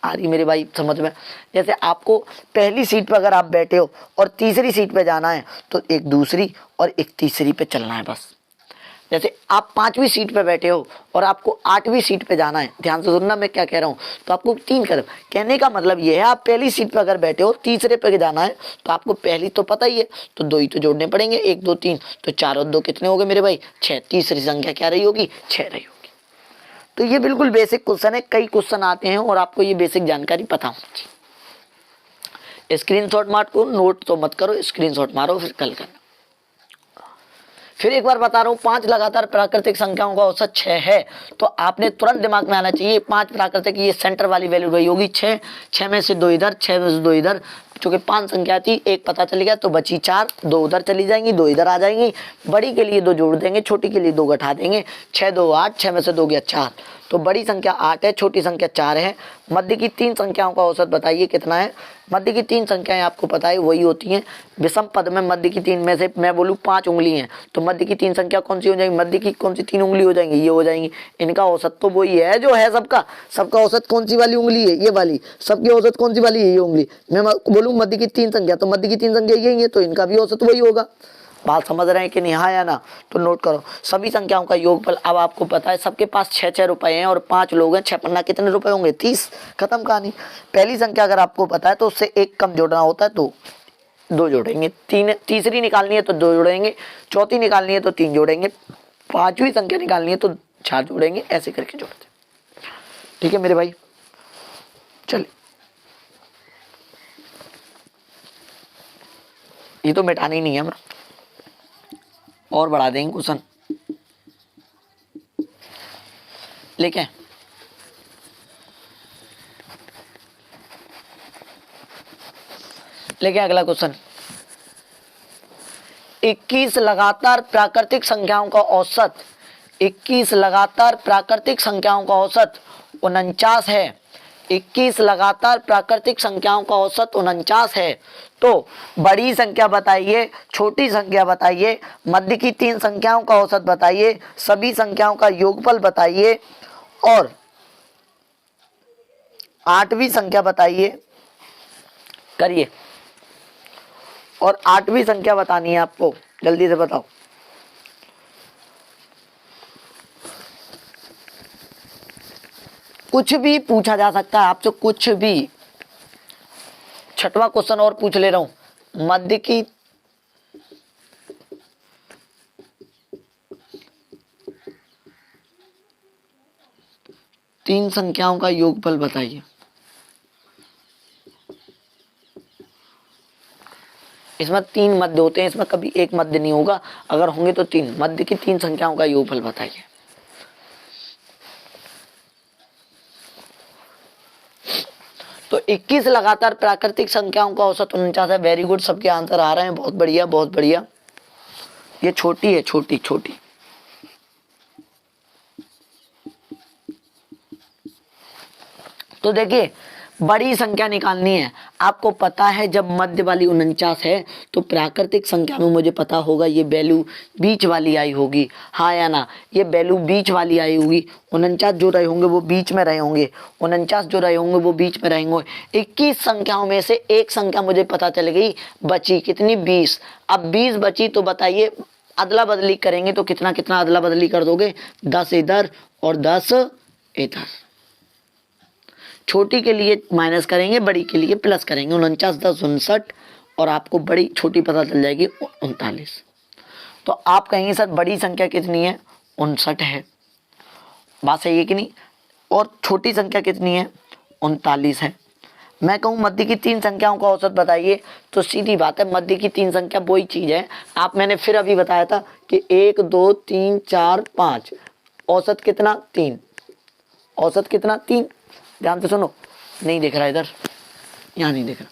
आ रही मेरे भाई समझ में? जैसे आपको पहली सीट पे अगर आप बैठे हो और तीसरी सीट पे जाना है तो एक दूसरी और एक तीसरी पे चलना है बस। जैसे आप 5वीं सीट पे बैठे हो और आपको 8वीं सीट पे जाना है, ध्यान से सुनना मैं क्या कह रहा हूँ, तो आपको 3 कदम। कहने का मतलब ये है, आप पहली सीट पे अगर बैठे हो, तीसरे पे जाना है तो आपको पहली तो पता ही है, तो 2 ही तो जोड़ने पड़ेंगे, 1 2 3, तो 4 और 2 कितने हो गए मेरे भाई? 6। तीसरी संख्या क्या रही होगी? 6 रही होगी। तो ये बिल्कुल बेसिक क्वेश्चन है, कई क्वेश्चन आते हैं और आपको ये बेसिक जानकारी पता होनी चाहिए। स्क्रीनशॉट मारो, नोट तो मत करो, स्क्रीनशॉट मारो फिर कल करना। फिर एक बार बता रहा हूँ, 5 लगातार प्राकृतिक संख्याओं का औसत 6 है। तो आपने तुरंत दिमाग में आना चाहिए 5 प्राकृतिक, ये सेंटर वाली वैल्यू रही होगी 6। 6 में से 2 इधर, 6 में से 2 इधर, चूंकि 5 संख्या थी, एक पता चल गया तो बची 4, 2 उधर चली जाएंगी, 2 इधर आ जाएंगी। बड़ी के लिए 2 जोड़ देंगे, छोटी के लिए 2 घटा देंगे। 6 2 8, 6 में से 2 गया 4, तो बड़ी संख्या 8 है, छोटी संख्या 4 है। मध्य की 3 संख्याओं का औसत बताइए कितना है? मध्य की 3 संख्याएं आपको पता है वही होती हैं विषम पद में। मध्य की 3 में से मैं बोलूँ 5 उंगली हैं, तो मध्य की 3 संख्या कौन सी हो जाएगी? मध्य की कौन सी 3 उंगली हो जाएंगी? ये हो जाएंगी। इनका औसत तो वही है जो है सबका। सबका औसत कौन सी वाली उंगली है? ये वाली। सबकी औसत कौन सी वाली है? ये उंगली। मैं बोलूँ मध्य की 3 संख्या, तो मध्य की 3 संख्या यही है, तो इनका भी औसत वही होगा। बात समझ रहे हैं कि नहीं? हाँ या ना? तो नोट करो सभी संख्याओं का योगफल। अब आपको पता है सबके पास 6 रुपए हैं और 5 लोग हैं, 6 पन्ना कितने रुपए होंगे? 30। खत्म कहानी। पहली संख्या अगर आपको पता है तो उससे एक कम जोड़ना होता है तो 2 जोड़ेंगे। तीसरी निकालनी है तो 2 जोड़ेंगे, चौथी निकालनी है तो 3 जोड़ेंगे, 5वीं संख्या निकालनी है तो 4 जोड़ेंगे, ऐसे करके जोड़ते। ठीक है मेरे भाई? चलिए ये तो मिटानी नहीं है हमें, और बढ़ा देंगे क्वेश्चन। लेके अगला क्वेश्चन, 21 लगातार प्राकृतिक संख्याओं का औसत, 21 लगातार प्राकृतिक संख्याओं का औसत 49 है। 21 लगातार प्राकृतिक संख्याओं का औसत 49 है। तो बड़ी संख्या बताइए, छोटी संख्या बताइए, मध्य की 3 संख्याओं का औसत बताइए, सभी संख्याओं का योगफल बताइए और 8वीं संख्या बताइए। करिए, और 8वीं संख्या बतानी है आपको, जल्दी से बताओ। कुछ भी पूछा जा सकता है आपसे, कुछ भी। 6वां क्वेश्चन और पूछ ले रहा हूं, मध्य की 3 संख्याओं का योगफल बताइए। इसमें 3 मध्य होते हैं, इसमें कभी एक मध्य नहीं होगा, अगर होंगे तो 3 मध्य की 3 संख्याओं का योगफल बताइए। तो 21 लगातार प्राकृतिक संख्याओं का औसत 49 है। वेरी गुड, सबके आंसर आ रहे हैं, बहुत बढ़िया बहुत बढ़िया। ये छोटी है, छोटी छोटी। तो देखिए, बड़ी संख्या निकालनी है आपको पता है, जब मध्य वाली 49 है तो प्राकृतिक संख्या में मुझे पता होगा ये वैल्यू बीच वाली आई होगी, हाँ या ना, ये वैल्यू बीच वाली आई होगी। 49 जो रहे होंगे वो बीच में रहे होंगे, 49 जो रहे होंगे वो बीच में रहेंगे। 21 संख्याओं में से एक संख्या मुझे पता चल गई, बची कितनी, 20। अब 20 बची तो बताइए, अदला बदली करेंगे तो कितना कितना अदला बदली कर दोगे, 10 इधर और 10 इधर। छोटी के लिए माइनस करेंगे, बड़ी के लिए प्लस करेंगे। 49 10 59 और आपको बड़ी छोटी पता चल जाएगी 39। तो आप कहेंगे सर बड़ी संख्या कितनी है, 59 है, बात सही है कि नहीं, और छोटी संख्या कितनी है, 39 है। मैं कहूँ मध्य की 3 संख्याओं का औसत बताइए, तो सीधी बात है, मध्य की 3 संख्या वही चीज़ है। आप मैंने फिर अभी बताया था कि 1 2 3 4 5, औसत कितना, 3, औसत कितना, 3। ध्यान से सुनो, नहीं दिख रहा इधर, यहाँ नहीं दिख रहा,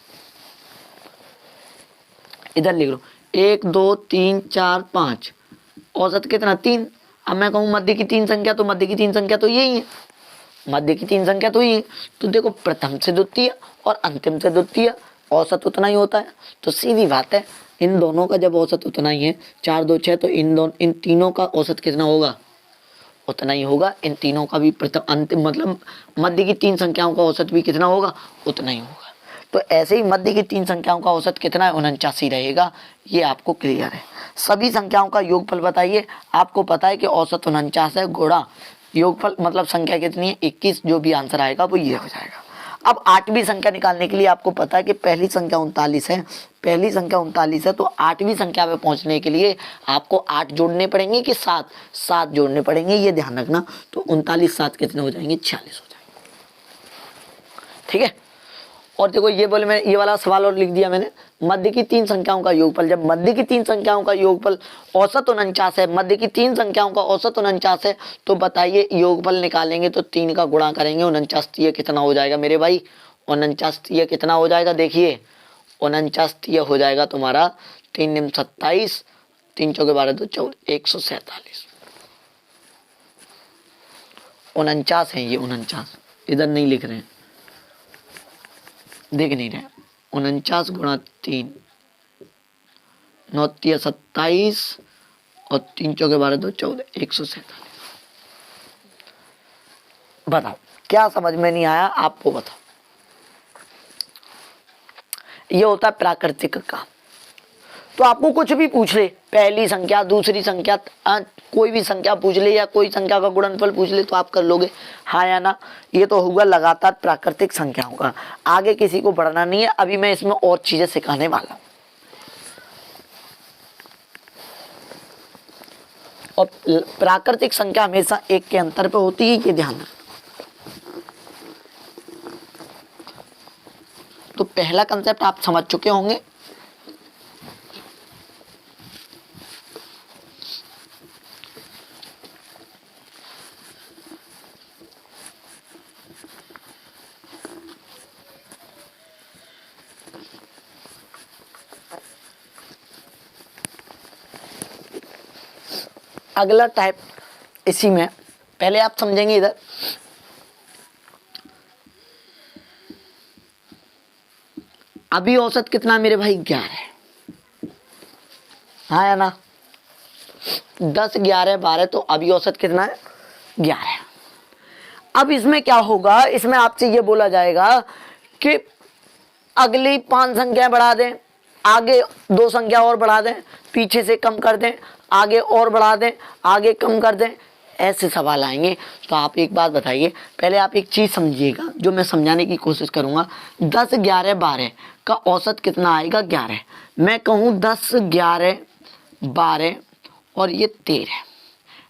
इधर लिख लो, 1 2 3 4 5, औसत कितना, 3। अब मैं कहूँ मध्य की 3 संख्या, तो मध्य की 3 संख्या तो यही है, मध्य की 3 संख्या तो यही है। तो देखो, प्रथम से द्वितीय और अंतिम से द्वितीय औसत उतना ही होता है। तो सीधी बात है, इन दोनों का जब औसत उतना ही है, 4 2 6, तो इन तीनों का औसत कितना होगा, उतना ही होगा। इन तीनों का भी प्रथम अंतिम मतलब मध्य की 3 संख्याओं का औसत भी कितना होगा, उतना ही होगा। तो ऐसे ही मध्य की 3 संख्याओं का औसत कितना है, 49 ही रहेगा। ये आपको क्लियर है। सभी संख्याओं का योगफल बताइए। आपको पता है कि औसत 49 है, गुणा योगफल मतलब संख्या कितनी है, 21। जो भी आंसर आएगा वो ये हो जाएगा। अब 8वीं संख्या निकालने के लिए आपको पता है कि पहली संख्या 39 है, पहली संख्या 39 है, तो 8वीं संख्या पे पहुंचने के लिए आपको 8 जोड़ने पड़ेंगे कि 7, 7 जोड़ने पड़ेंगे, ये ध्यान रखना। तो 39 7 कितने हो जाएंगे, 46 हो जाएंगे। ठीक है। और देखो, ये बोले मैं ये वाला सवाल और लिख दिया मैंने, मध्य की 3 संख्याओं का योगफल। जब मध्य की 3 संख्याओं का योगफल औसत 49 है, मध्य की 3 संख्याओं का औसत 49 है, तो बताइए योगफल निकालेंगे तो 3 का गुणा करेंगे, 49 तीय कितना हो जाएगा मेरे भाई, 49 तीय कितना हो जाएगा, देखिए 49 तीय हो जाएगा तुम्हारा 3 निम 27, 3 चौके 12 2 14, 147। 49 है ये, 49 इधर नहीं लिख रहे हैं, देख नहीं रहे। 49 गुणा 3, 9 तीय 27 और 3 चौके 12 2 14, 147। बताओ क्या समझ में नहीं आया, आपको बताओ। ये होता है प्राकृतिक का। तो आपको कुछ भी पूछ ले, पहली संख्या दूसरी संख्या कोई भी संख्या पूछ ले या कोई संख्या का गुणनफल पूछ ले, तो आप कर लोगे, हाँ या ना। ये तो होगा लगातार प्राकृतिक संख्याओं का। आगे किसी को बढ़ना नहीं है, अभी मैं इसमें और चीजें सिखाने वाला हूं। और प्राकृतिक संख्या हमेशा एक के अंतर पे होती है, ये ध्यान रखना। तो पहला कंसेप्ट आप समझ चुके होंगे, अगला टाइप इसी में, पहले आप समझेंगे इधर, अभी औसत कितना मेरे भाई 11 है, हाँ या ना, 10, 11, 12, तो अभी औसत कितना है 11। अब इसमें क्या होगा, इसमें आपसे ये बोला जाएगा कि अगली 5 संख्या बढ़ा दें, आगे 2 संख्या और बढ़ा दें, पीछे से कम कर दें, आगे और बढ़ा दें, आगे कम कर दें, ऐसे सवाल आएंगे। तो आप एक बात बताइए, पहले आप एक चीज़ समझिएगा जो मैं समझाने की कोशिश करूँगा। 10, 11, 12 का औसत कितना आएगा 11। मैं कहूँ 10, 11, 12 और ये 13।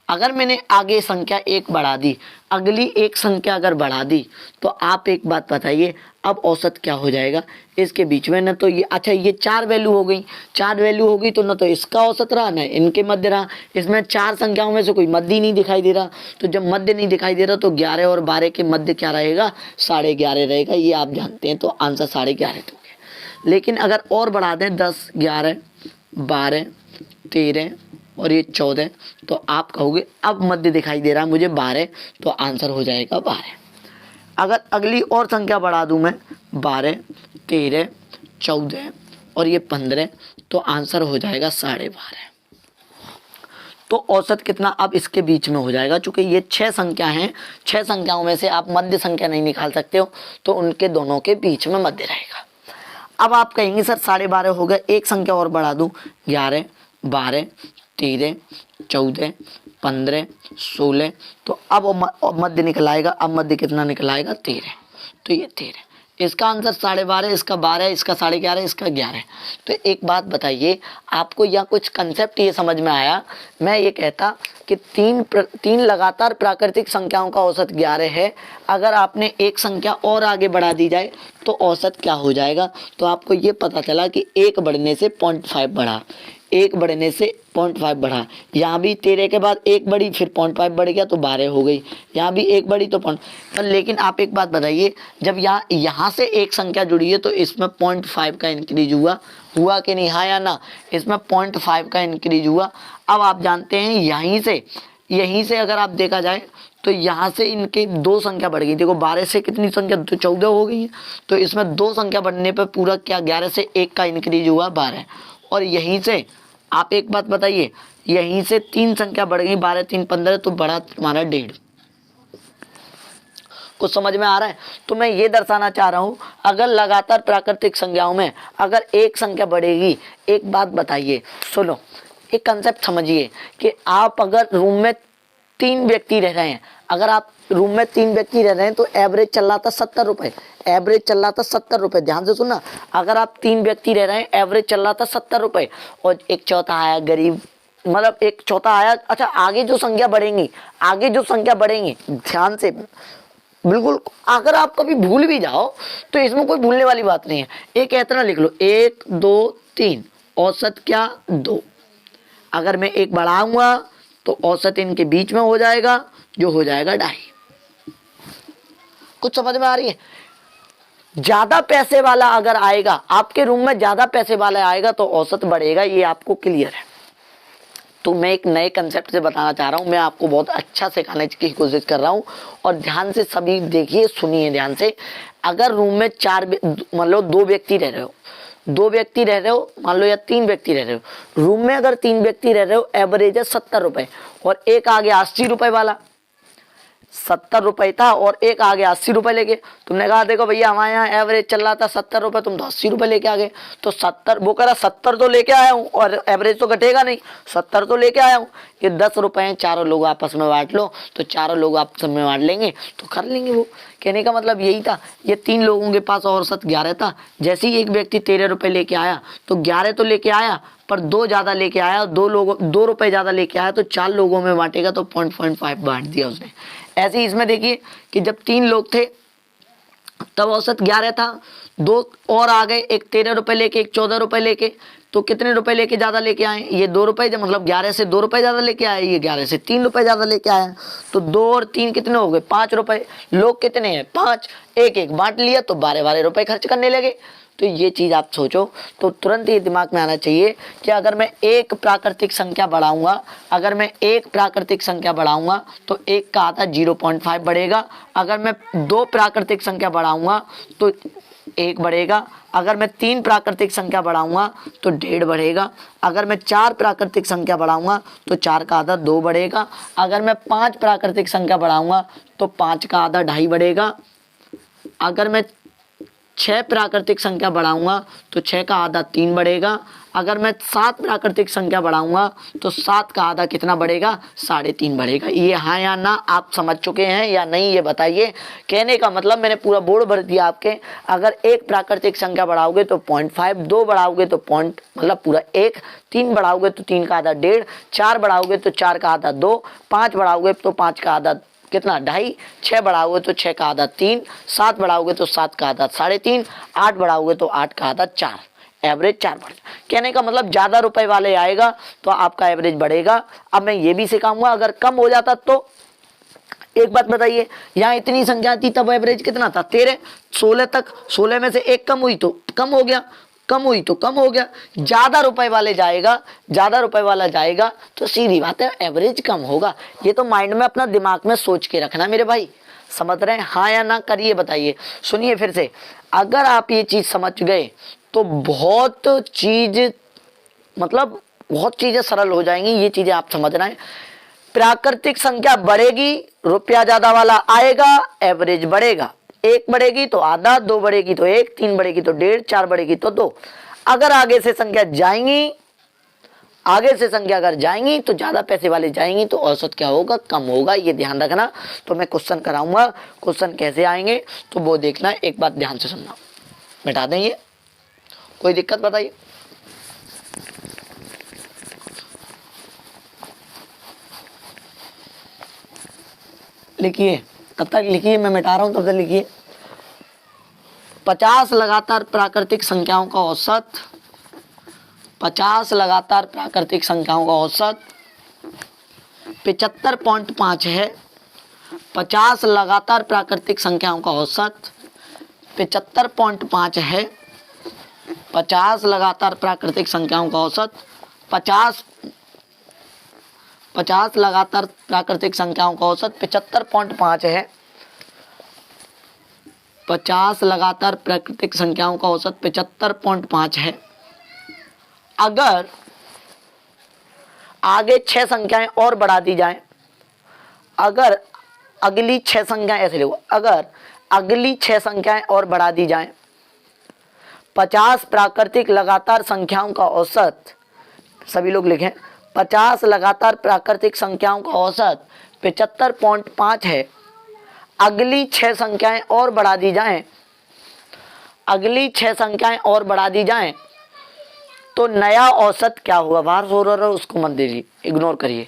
अगर मैंने आगे संख्या 1 बढ़ा दी, अगली एक संख्या अगर बढ़ा दी, तो आप एक बात बताइए अब औसत क्या हो जाएगा इसके बीच में। न तो ये, अच्छा ये 4 वैल्यू हो गई, 4 वैल्यू हो गई तो न तो इसका औसत रहा न इनके मध्य रहा। इसमें 4 संख्याओं में से कोई मध्य नहीं दिखाई दे रहा, तो जब मध्य नहीं दिखाई दे रहा तो 11 और 12 के मध्य क्या रहेगा, 11.5 रहेगा, ये आप जानते हैं। तो आंसर 11.5 तो गया। लेकिन अगर और बढ़ा दें 10, 11, 12, 13 और ये 14, तो आप कहोगे अब मध्य दिखाई दे रहा मुझे 12, तो आंसर हो जाएगा 12। अगर अगली और संख्या बढ़ा दूं मैं 12, 13, 14 और ये 15, तो आंसर हो जाएगा 12.5। तो औसत कितना अब इसके बीच में हो जाएगा। चूंकि ये 6 संख्या हैं, 6 संख्याओं में से आप मध्य संख्या नहीं निकाल सकते हो, तो उनके दोनों के बीच में मध्य रहेगा। अब आप कहेंगे सर 12.5 हो गए, एक संख्या और बढ़ा दूं 11, 12, 13, 14, 15, 16, तो अब मध्य निकल आएगा। अब मध्य कितना निकल आएगा 13, तो ये 13। इसका आंसर 12.5, इसका 12, इसका 11.5, इसका 11। तो एक बात बताइए, आपको यह कुछ कंसेप्ट ये समझ में आया। मैं ये कहता कि तीन लगातार प्राकृतिक संख्याओं का औसत 11 है। अगर आपने एक संख्या और आगे बढ़ा दी जाए तो औसत क्या हो जाएगा। तो आपको ये पता चला कि 1 बढ़ने से 0.5 बढ़ा, 1 बढ़ने से 0.5 बढ़ा, यहाँ भी 13 के बाद 1 बढ़ी, फिर 0.5 बढ़ गया तो 12 हो गई, यहाँ भी 1 बढ़ी तो लेकिन आप एक बात बताइए, जब यहाँ से एक संख्या जुड़ी है तो इसमें 0.5 का इंक्रीज हुआ कि नहीं, हाँ या ना, इसमें 0.5 का इंक्रीज हुआ। अब आप जानते हैं यहीं से अगर आप देखा जाए तो यहाँ से इनके 2 संख्या बढ़ गई। देखो 12 से कितनी संख्या, तो 14 हो गई है, तो इसमें 2 संख्या बढ़ने पर पूरा क्या 11 से 1 का इंक्रीज हुआ 12। और यहीं से आप एक बात बताइए, यहीं से 3 संख्या बढ़ गई, 12, 3, 15, तो बढ़ा तुम्हारा 1.5। कुछ समझ में आ रहा है। तो मैं ये दर्शाना चाह रहा हूं, अगर लगातार प्राकृतिक संख्याओं में अगर एक संख्या बढ़ेगी, एक बात बताइए, सुनो, एक कंसेप्ट समझिए कि आप अगर रूम में 3 व्यक्ति रह रहे हैं, अगर आप रूम में 3 व्यक्ति रह रहे हैं तो एवरेज चल रहा था 70 रुपए, एवरेज चल रहा था 70 रुपए। ध्यान से सुनना, अगर आप 3 व्यक्ति रह रहे हैं एवरेज चल रहा था 70 रुपए, और एक चौथा आया गरीब, मतलब एक चौथा आया। अच्छा, आगे जो संख्या बढ़ेंगी, ध्यान से बिल्कुल, अगर आप कभी भूल भी जाओ तो इसमें कोई भूलने वाली बात नहीं है। एक इतना लिख लो, 1, 2, 3, औसत क्या 2। अगर मैं 1 बढ़ाऊंगा तो औसत इनके बीच में हो जाएगा, जो हो जाएगा 2.5। कुछ समझ में आ रही है। ज्यादा पैसे वाला अगर आएगा, आपके रूम में ज्यादा पैसे वाला आएगा तो औसत बढ़ेगा, ये आपको क्लियर है। तो मैं एक नए कंसेप्ट से बताना चाह रहा हूँ, मैं आपको बहुत अच्छा सिखाने की कोशिश कर रहा हूँ, और ध्यान से सभी देखिए, सुनिए ध्यान से। अगर रूम में 4 मान लो 2 व्यक्ति रह रहे हो, 2 व्यक्ति रह रहे हो मान लो, या 3 व्यक्ति रह रहे हो रूम में, अगर 3 व्यक्ति रह रहे हो, एवरेज है 70 रुपए, और एक आ गया 80 रुपए वाला, 70 रुपए था और एक आ गया 80 रुपए लेके। तुमने कहा देखो भैया हमारे यहाँ एवरेज चल रहा था 70 रुपए, तुम तो 80 रुपए लेके आ गए। तो 70, वो कह रहा 70 तो लेके आया हूँ और एवरेज तो घटेगा नहीं, 70 तो लेके आया हूँ। ये 10 रुपए हैं, चारों लोग आपस में बांट लो, तो चारों लोग आपस में बांट लेंगे तो कर लेंगे। वो कहने का मतलब यही था। ये 3 लोगों के पास औसत 11 था, जैसे ही एक व्यक्ति 13 रुपए लेके आया तो 11 तो लेके आया, पर 2 ज्यादा लेके आया, 2 रुपए ज्यादा लेके आया, तो 4 लोगों में बांटेगा तो 0.5 बांट दिया उसने। ऐसे ही इसमें देखिए कि जब 3 लोग थे तब औसत 11 था, 2 और आ गए, एक 13 रुपए लेके, एक 14 रुपए लेके, तो कितने रुपए लेके ज्यादा लेके आए, ये 2 रुपए, मतलब 11 से 2 रुपए ज्यादा लेके आए, ये 11 से 3 रुपए ज्यादा लेके आए। तो 2 और 3 कितने हो गए, 5 रुपए। लोग कितने हैं 5, एक एक बांट लिया तो 12 रुपए खर्च करने लगे। तो ये चीज़ आप सोचो, तो तुरंत ये दिमाग में आना चाहिए कि अगर मैं एक प्राकृतिक संख्या बढ़ाऊंगा, अगर मैं एक प्राकृतिक संख्या बढ़ाऊंगा तो एक का आधा 0.5 बढ़ेगा, अगर मैं दो प्राकृतिक संख्या बढ़ाऊंगा तो एक बढ़ेगा, अगर मैं तीन प्राकृतिक संख्या बढ़ाऊंगा तो 1.5 बढ़ेगा, अगर मैं चार प्राकृतिक संख्या बढ़ाऊंगा तो चार का आधा 2 बढ़ेगा, अगर मैं पांच प्राकृतिक संख्या बढ़ाऊंगा तो पांच का आधा 2.5 बढ़ेगा, अगर मैं छह प्राकृतिक संख्या बढ़ाऊंगा तो छह का आधा 3 बढ़ेगा, अगर मैं सात प्राकृतिक संख्या बढ़ाऊंगा तो सात का आधा कितना बढ़ेगा, 3.5 बढ़ेगा। ये हाँ या ना आप समझ चुके हैं या नहीं, ये बताइए। कहने का मतलब मैंने पूरा बोर्ड भर दिया आपके। अगर एक प्राकृतिक संख्या बढ़ाओगे तो 0.5, दो बढ़ाओगे तो पॉइंट मतलब पूरा एक, तीन बढ़ाओगे तो तीन का आधा 1.5, चार बढ़ाओगे तो चार का आधा 2, पाँच बढ़ाओगे तो पाँच का आधा कितना 2.5, छः बढ़ाओगे तो छः का आधा 3, सात बढ़ाओगे तो सात का आधा 3.5, आठ बढ़ाओगे तो आठ का आधा 4, एवरेज 4 बढ़। कहने का मतलब ज़्यादा रुपए वाले आएगा तो आपका एवरेज बढ़ेगा। अब मैं ये भी सिखाऊंगा, अगर कम हो जाता तो एक बात बताइए, यहाँ इतनी संख्या थी तब एवरेज कितना था 13, 16 तक, 16 में से एक कम हुई तो कम हो गया, कम हुई तो कम हो गया। ज़्यादा रुपए वाले जाएगा, ज़्यादा रुपए वाला जाएगा तो सीधी बात है एवरेज कम होगा। ये तो माइंड में अपना दिमाग में सोच के रखना मेरे भाई, समझ रहे हैं हाँ या ना, करिए बताइए। सुनिए फिर से, अगर आप ये चीज़ समझ गए तो बहुत चीज़ें सरल हो जाएंगी। ये चीज़ें आप समझना है, प्राकृतिक संख्या बढ़ेगी, रुपया ज़्यादा वाला आएगा, एवरेज बढ़ेगा। एक बढ़ेगी तो आधा, दो बढ़ेगी तो एक, तीन बढ़ेगी तो 1.5, चार बढ़ेगी तो 2। अगर आगे से संख्या जाएंगी, आगे से संख्या अगर जाएंगी तो ज़्यादा पैसे वाले जाएंगी तो औसत क्या होगा, कम होगा। ये ध्यान रखना। तो मैं क्वेश्चन कराऊंगा, क्वेश्चन कैसे आएंगे तो वो देखना, एक बात ध्यान से सुनना। मिटा दें ये, कोई दिक्कत बताइए। लिखिए, तब तक लिखिए, मैं मिटा रहा हूं तब तक लिखिए। 50 लगातार प्राकृतिक संख्याओं का औसत, 50 लगातार प्राकृतिक संख्याओं का औसत 75.5 है। 50 लगातार प्राकृतिक संख्याओं का औसत 75.5 है। 50 लगातार प्राकृतिक संख्याओं का औसत 50 लगातार प्राकृतिक संख्याओं का औसत 75.5 है। 50 लगातार प्राकृतिक संख्याओं का औसत 75.5 है। अगर आगे 6 संख्याएं और बढ़ा दी जाएं, अगर अगली 6 संख्याएं, ऐसे लिखो, अगर अगली 6 संख्याएं और बढ़ा दी जाएं, 50 प्राकृतिक लगातार संख्याओं का औसत, सभी लोग लिखें, 50 लगातार प्राकृतिक संख्याओं का औसत 75.5 है। अगली 6 संख्याएं और बढ़ा दी जाएं, अगली 6 संख्याएं और बढ़ा दी जाएं तो नया औसत क्या हुआ, बाहर हो रहा है उसको मत दीजिए, इग्नोर करिए।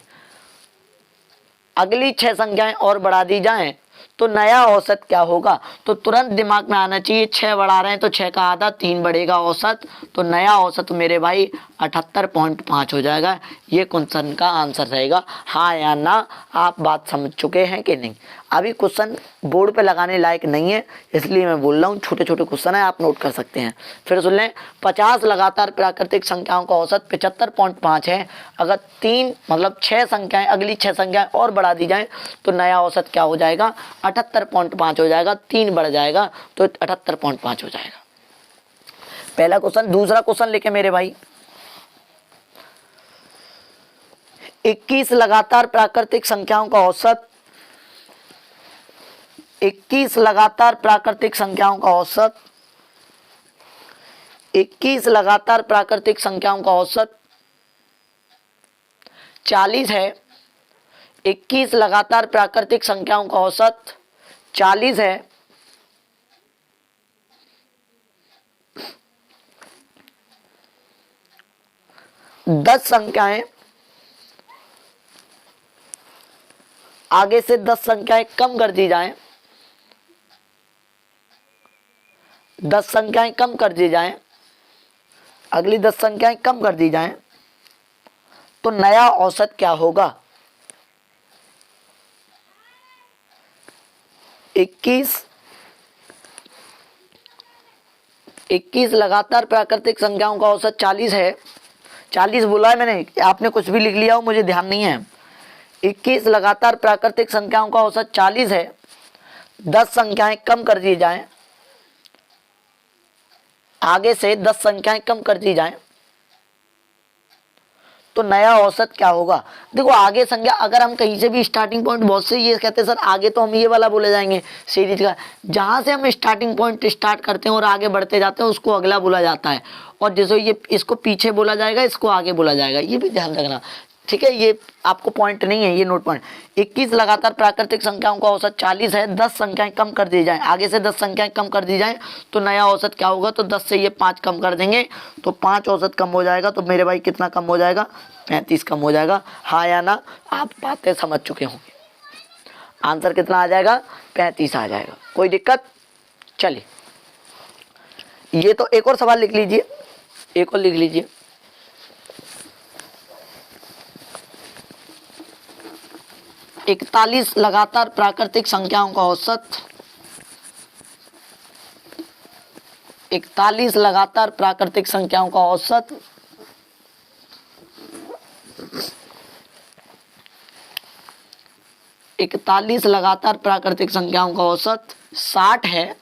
अगली 6 संख्याएं और बढ़ा दी जाएं तो नया औसत क्या होगा, तो तुरंत दिमाग में आना चाहिए 6 बढ़ा रहे हैं तो 6 का आधा 3 बढ़ेगा औसत, तो नया औसत मेरे भाई 78.5 हो जाएगा। ये क्वेश्चन का आंसर रहेगा। हाँ या ना, आप बात समझ चुके हैं कि नहीं। अभी क्वेश्चन बोर्ड पे लगाने लायक नहीं है, इसलिए मैं बोल रहा हूँ, छोटे छोटे क्वेश्चन है, आप नोट कर सकते हैं। फिर सुन लें, 50 लगातार प्राकृतिक संख्याओं का औसत 75.5 है। अगर 6 संख्याएं, अगली 6 संख्याएं और बढ़ा दी जाएं तो नया औसत क्या हो जाएगा, 78.5 हो जाएगा। 3 बढ़ जाएगा तो 78.5 हो जाएगा। पहला क्वेश्चन। दूसरा क्वेश्चन लिखे मेरे भाई, 21 लगातार प्राकृतिक संख्याओं का औसत, 21 लगातार प्राकृतिक संख्याओं का औसत, 21 लगातार प्राकृतिक संख्याओं का औसत 40 है। 21 लगातार प्राकृतिक संख्याओं का औसत 40 है। दस संख्याएं, आगे से 10 संख्याएं कम कर दी जाएं, 10 संख्याएं कम कर दी जाएं, अगली 10 संख्याएं कम कर दी जाएं तो नया औसत क्या होगा, 21 21 लगातार प्राकृतिक संख्याओं का औसत 40 है। 40 बोला है मैंने, आपने कुछ भी लिख लिया हो मुझे ध्यान नहीं है। 21 लगातार प्राकृतिक संख्याओं का औसत 40 है। 10 संख्याएं कम कर दी जाएं, आगे से 10 संख्याएं कम कर दी जाएं तो नया औसत क्या होगा। देखो आगे संख्या अगर हम कहीं से भी स्टार्टिंग पॉइंट, बहुत से ये कहते हैं सर आगे तो हम ये वाला बोले जाएंगे सीरीज का, जहां से हम स्टार्टिंग पॉइंट स्टार्ट करते हैं और आगे बढ़ते जाते हैं उसको अगला बोला जाता है, और जैसे ये इसको पीछे बोला जाएगा इसको आगे बोला जाएगा, ये भी ध्यान रखना, ठीक है। ये आपको पॉइंट नहीं है, ये नोट पॉइंट। 21 लगातार प्राकृतिक संख्याओं का औसत 40 है। 10 संख्याएं कम कर दी जाएं, आगे से 10 संख्याएं कम कर दी जाएं तो नया औसत क्या होगा। तो 10 से ये 5 कम कर देंगे तो 5 औसत कम हो जाएगा। तो मेरे भाई कितना कम हो जाएगा, 35 कम हो जाएगा। हाँ या ना, आप बातें समझ चुके होंगे। आंसर कितना आ जाएगा, 35 आ जाएगा। कोई दिक्कत। चलिए ये तो एक और सवाल लिख लीजिए, एक और लिख लीजिए। इकतालीस लगातार प्राकृतिक संख्याओं का औसत, 41 लगातार प्राकृतिक संख्याओं का औसत 41 लगातार प्राकृतिक संख्याओं का औसत 60 है।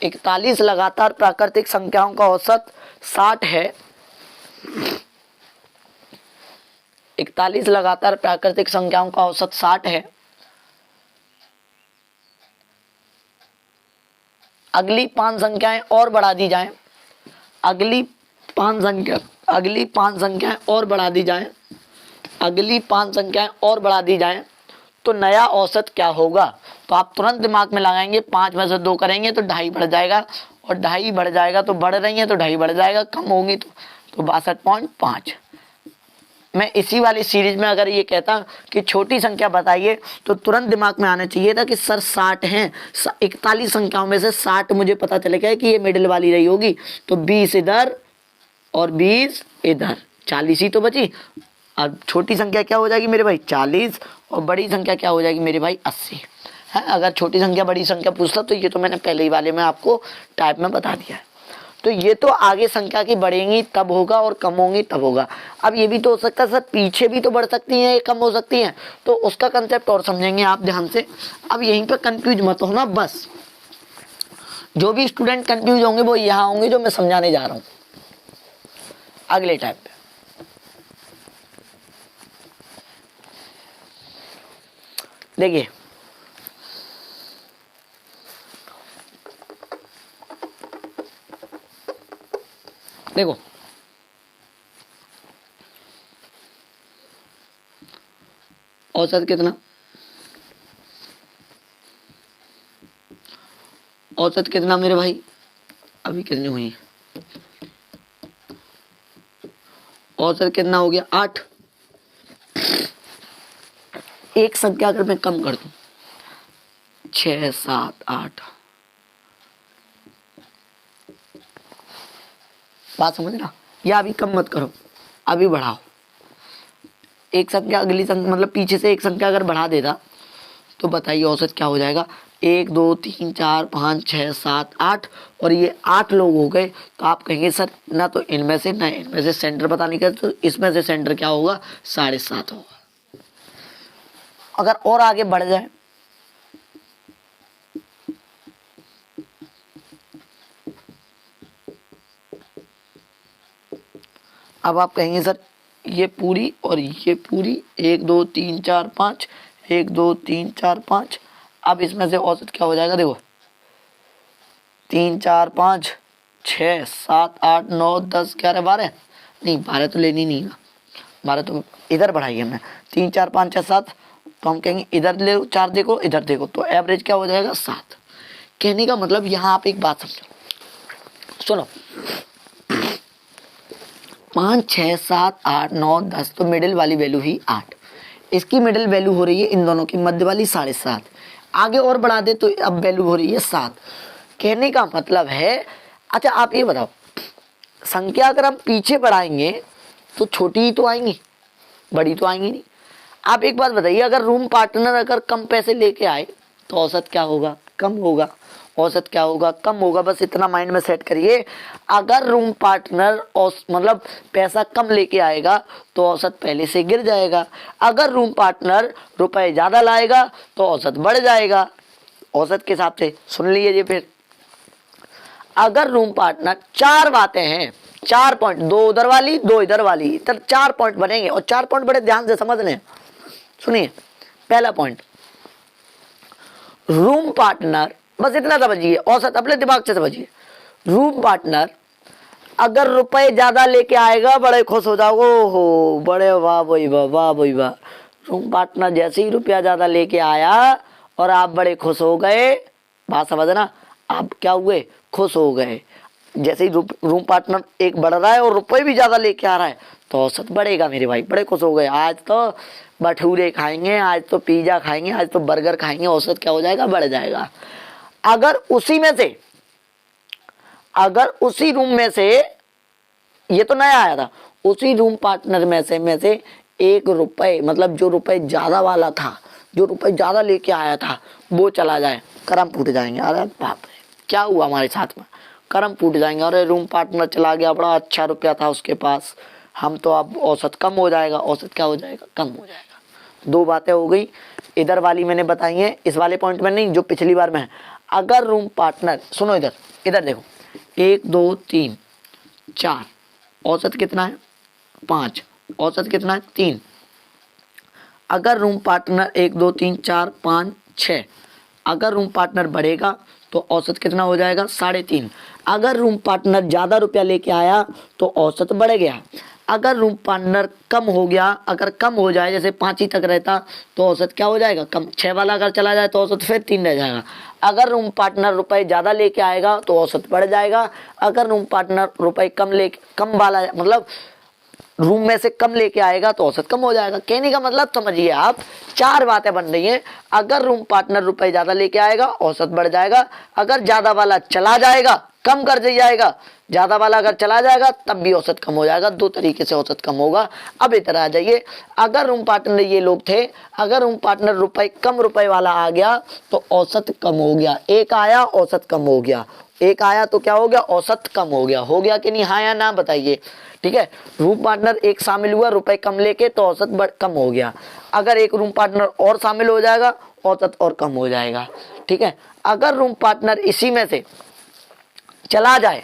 41 लगातार प्राकृतिक संख्याओं का औसत 60 है। 41 लगातार प्राकृतिक संख्याओं का औसत 60 है। अगली 5 संख्याएं और बढ़ा दी जाएं, अगली 5 संख्याएं और बढ़ा दी जाएं, अगली 5 संख्याएं और बढ़ा दी जाएं तो नया औसत क्या होगा। तो आप तुरंत दिमाग में लगाएंगे, 5 में से 2 करेंगे तो 2.5 बढ़ जाएगा, और 2.5 बढ़ जाएगा तो बढ़ रही है तो 2.5 बढ़ जाएगा, कम होगी तो 62.5। मैं इसी वाली सीरीज में अगर ये कहता कि छोटी संख्या बताइए तो तुरंत दिमाग में आना चाहिए था कि सर 60 हैं। 41 संख्याओं में से 60 मुझे पता चलेगा कि ये मिडिल वाली रही होगी, तो 20 इधर और 20 इधर, 40 ही तो बची। अब छोटी संख्या क्या हो जाएगी मेरे भाई, 40, और बड़ी संख्या क्या हो जाएगी मेरे भाई, 80 है। अगर छोटी संख्या बड़ी संख्या पूछता तो ये तो मैंने पहले ही वाले में आपको टाइप में बता दिया है। तो ये तो आगे संख्या की बढ़ेंगी तब होगा और कम होंगी तब होगा। अब ये भी तो हो सकता है सर पीछे भी तो बढ़ सकती हैं, कम हो सकती हैं, तो उसका कंसेप्ट और समझेंगे आप ध्यान से। अब यहीं पे कंफ्यूज मत होना बस। जो भी स्टूडेंट कंफ्यूज होंगे वो यहाँ होंगे जो मैं समझाने जा रहा हूँ अगले टाइप पे। देखिए देखो औसत कितना, औसत कितना मेरे भाई, अभी कितनी हुई, औसत कितना हो गया, 8। एक संख्या अगर मैं कम कर दूं, 6, 7, 8, बात समझ ना, या अभी कम मत करो, अभी बढ़ाओ। एक संख्या अगली संख्या मतलब पीछे से एक संख्या अगर बढ़ा देता तो बताइए औसत क्या हो जाएगा। 1, 2, 3, 4, 5, 6, 7, 8, और ये 8 लोग हो गए। तो आप कहेंगे सर ना तो इनमें से ना इनमें से सेंटर पता नहीं कर, तो इसमें से सेंटर क्या होगा, 7.5 होगा। अगर और आगे बढ़ जाए, अब आप कहेंगे सर ये पूरी और ये पूरी, 1, 2, 3, 4, 5, 1, 2, 3, 4, 5, अब इसमें से औसत क्या हो जाएगा, देखो 3, 4, 5, 6, 7, 8, 9, 10, 11, 12, नहीं 12 तो लेनी नहीं ना, 12 तो इधर बढ़ाइए हमने, 3, 4, 5, 6, 7, तो हम कहेंगे इधर ले 4 देखो इधर देखो, तो एवरेज क्या हो जाएगा, 7। कहने का मतलब यहाँ आप एक बात समझो, सुनो, 5, 6, 7, 8, 9, 10, तो मिडिल वाली वैल्यू ही 8। इसकी मिडिल वैल्यू हो रही है इन दोनों की मध्य वाली 7.5। आगे और बढ़ा दे तो अब वैल्यू हो रही है 7। कहने का मतलब है, अच्छा आप ये बताओ, संख्या अगर हम पीछे बढ़ाएंगे तो छोटी ही तो आएंगी, बड़ी तो आएंगी नहीं। आप एक बात बताइए, अगर रूम पार्टनर अगर कम पैसे लेके आए तो औसत क्या होगा, कम होगा, औसत क्या होगा, कम होगा। बस इतना माइंड में सेट करिए। अगर रूम पार्टनर मतलब पैसा कम लेके आएगा तो औसत पहले से गिर जाएगा। अगर रूम पार्टनर रुपए ज़्यादा लाएगा तो औसत बढ़ जाएगा। औसत के हिसाब से सुन लीजिए। फिर अगर रूम पार्टनर, चार बातें हैं, 4 पॉइंट, 2 उधर वाली 2 इधर वाली, इधर 4 पॉइंट बनेंगे और 4 पॉइंट बड़े ध्यान से समझ लें। सुनिए, पहला पॉइंट, रूम पार्टनर, बस इतना समझिए, औसत अपने दिमाग से समझिए। रूम पार्टनर अगर रुपए ज्यादा लेके आएगा बड़े खुश हो जाओगे, हो बड़े वाह भाई वाह, वाह भाई वाह। रूम पार्टनर जैसे ही रुपया ज्यादा लेके आया और आप बड़े खुश हो गए, बात समझना, आप क्या हुए, खुश हो गए। जैसे ही रूम पार्टनर एक बढ़ रहा है और रुपए भी ज्यादा लेके आ रहा है तो औसत बढ़ेगा मेरे भाई। बड़े खुश हो गए, आज तो भटूरे खाएंगे, आज तो पिज्जा खाएंगे, आज तो बर्गर खाएंगे, औसत क्या हो जाएगा, बढ़ जाएगा। अगर उसी में से, अगर उसी रूम में से, ये तो नया आया था, उसी रूम पार्टनर में से 1 रुपए, मतलब जो रुपए ज्यादा वाला था, जो रुपए ज्यादा लेके आया था, वो चला जाए, करम फूट जाएंगे। अरे बाप रे, क्या हुआ हमारे साथ में, करम फूट जाएंगे। अरे रूम पार्टनर चला गया, बड़ा अच्छा रुपया था उसके पास, हम तो अब औसत कम हो जाएगा। औसत क्या हो जाएगा, कम हो जाएगा। 2 बातें हो गई। इधर वाली मैंने बताई है, इस वाले पॉइंट में नहीं, जो पिछली बार में है। अगर रूम पार्टनर, सुनो इधर, इधर देखो, 1 2 3 4, औसत कितना है, 5, औसत कितना है, 3। अगर रूम पार्टनर 1 2 3 4 5 6, अगर रूम पार्टनर बढ़ेगा तो औसत कितना हो जाएगा, 3.5। अगर रूम पार्टनर ज़्यादा रुपया लेके आया तो औसत बढ़ गया। अगर रूम पार्टनर कम हो गया, अगर कम हो जाए, जैसे 5 ही तक रहता तो औसत क्या हो जाएगा, कम। 6 वाला अगर चला जाए तो औसत फिर 3 रह जाएगा। अगर रूम पार्टनर रुपए ज़्यादा लेके आएगा तो औसत बढ़ जाएगा। अगर रूम पार्टनर रुपए कम वाला, मतलब रूम में से कम लेके आएगा तो औसत कम हो जाएगा। कहने का मतलब समझिए आप, 4 बातें बन रही हैं। अगर रूम पार्टनर रुपए ज्यादा लेके आएगा औसत बढ़ जाएगा। अगर ज्यादा वाला चला जाएगा, कम कर दिया जाएगा, ज्यादा वाला अगर चला जाएगा तब भी औसत कम हो जाएगा। 2 तरीके से औसत कम होगा। अब इधर आ जाइए, अगर रूम पार्टनर, ये लोग थे, अगर रूम पार्टनर कम रुपए वाला आ गया तो औसत कम हो गया। 1 आया, औसत कम हो गया। 1 आया तो क्या हो गया, औसत कम हो गया। हो गया कि नहीं, हाँ या ना बताइए। ठीक है, रूम पार्टनर 1 शामिल हुआ रुपए कम लेके तो औसत कम हो गया। अगर 1 रूम पार्टनर और शामिल हो जाएगा औसत और कम हो जाएगा। ठीक है, अगर रूम पार्टनर इसी में से चला जाए,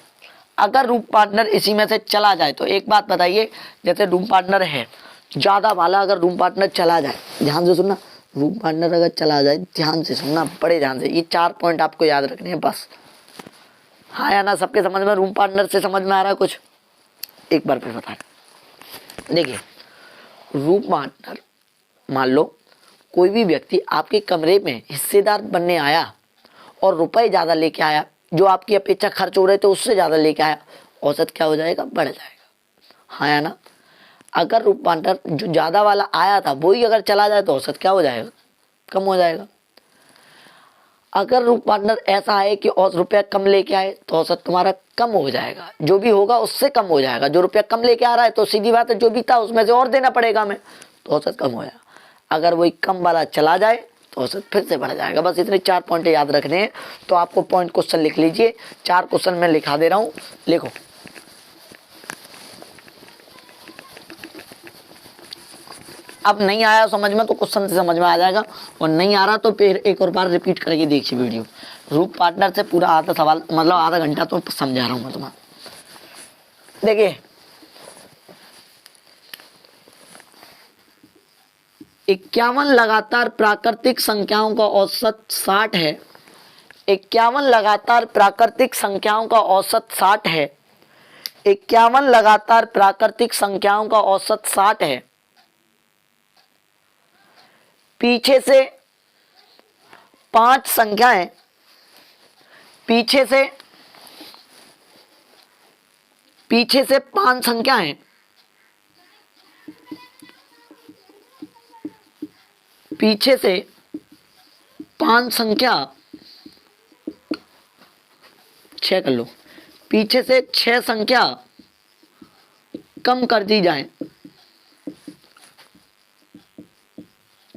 अगर रूम पार्टनर इसी में से चला जाए तो एक बात बताइए, जैसे रूम पार्टनर है ज्यादा वाला, अगर रूम पार्टनर चला जाए, ध्यान से सुनना, रूम पार्टनर अगर चला जाए, ध्यान से सुनना, बड़े ध्यान से, ये 4 पॉइंट आपको याद रखने हैं बस। हाँ या ना, सबके समझ में, रूम पार्टनर से समझ में आ रहा है कुछ, एक बार फिर बता। देखिए, रूम पार्टनर, मान लो कोई भी व्यक्ति आपके कमरे में हिस्सेदार बनने आया और रुपए ज्यादा लेके आया, जो आपकी अपेक्षा खर्च हो रहे थे उससे ज्यादा लेके आया, औसत क्या हो जाएगा, बढ़ जाएगा। हाँ या ना। अगर रूम पार्टनर जो ज्यादा वाला आया था वही अगर चला जाए तो औसत क्या हो जाएगा, कम हो जाएगा। अगर रूम पार्टनर ऐसा है कि और रुपया कम लेके आए तो औसत तुम्हारा कम हो जाएगा, जो भी होगा उससे कम हो जाएगा। जो रुपया कम लेके आ रहा है तो सीधी बात है, जो भी था उसमें से और देना पड़ेगा हमें, तो औसत कम हो जाएगा। अगर वही कम वाला चला जाए तो औसत फिर से बढ़ जाएगा। बस इतने 4 पॉइंट याद रखने हैं। तो आपको पॉइंट क्वेश्चन लिख लीजिए, 4 क्वेश्चन मैं लिखा दे रहा हूँ, लिखो। अब नहीं आया समझ में तो क्वेश्चन से समझ में आ जाएगा, और नहीं आ रहा तो फिर एक और बार रिपीट करके देखिए वीडियो। रूम पार्टनर से पूरा आधा सवाल, मतलब आधा घंटा तो समझा रहा हूँ मैं तुम्हें। देखिए, 51 लगातार प्राकृतिक संख्याओं का औसत 60 है। 51 लगातार प्राकृतिक संख्याओं का औसत 60 है। 51 लगातार प्राकृतिक संख्याओं का औसत 60 है। पीछे से 5 संख्याएं, पीछे से 5 संख्याएं, पीछे से 5 संख्या 6 कर लो, पीछे से 6 संख्या कम कर दी जाए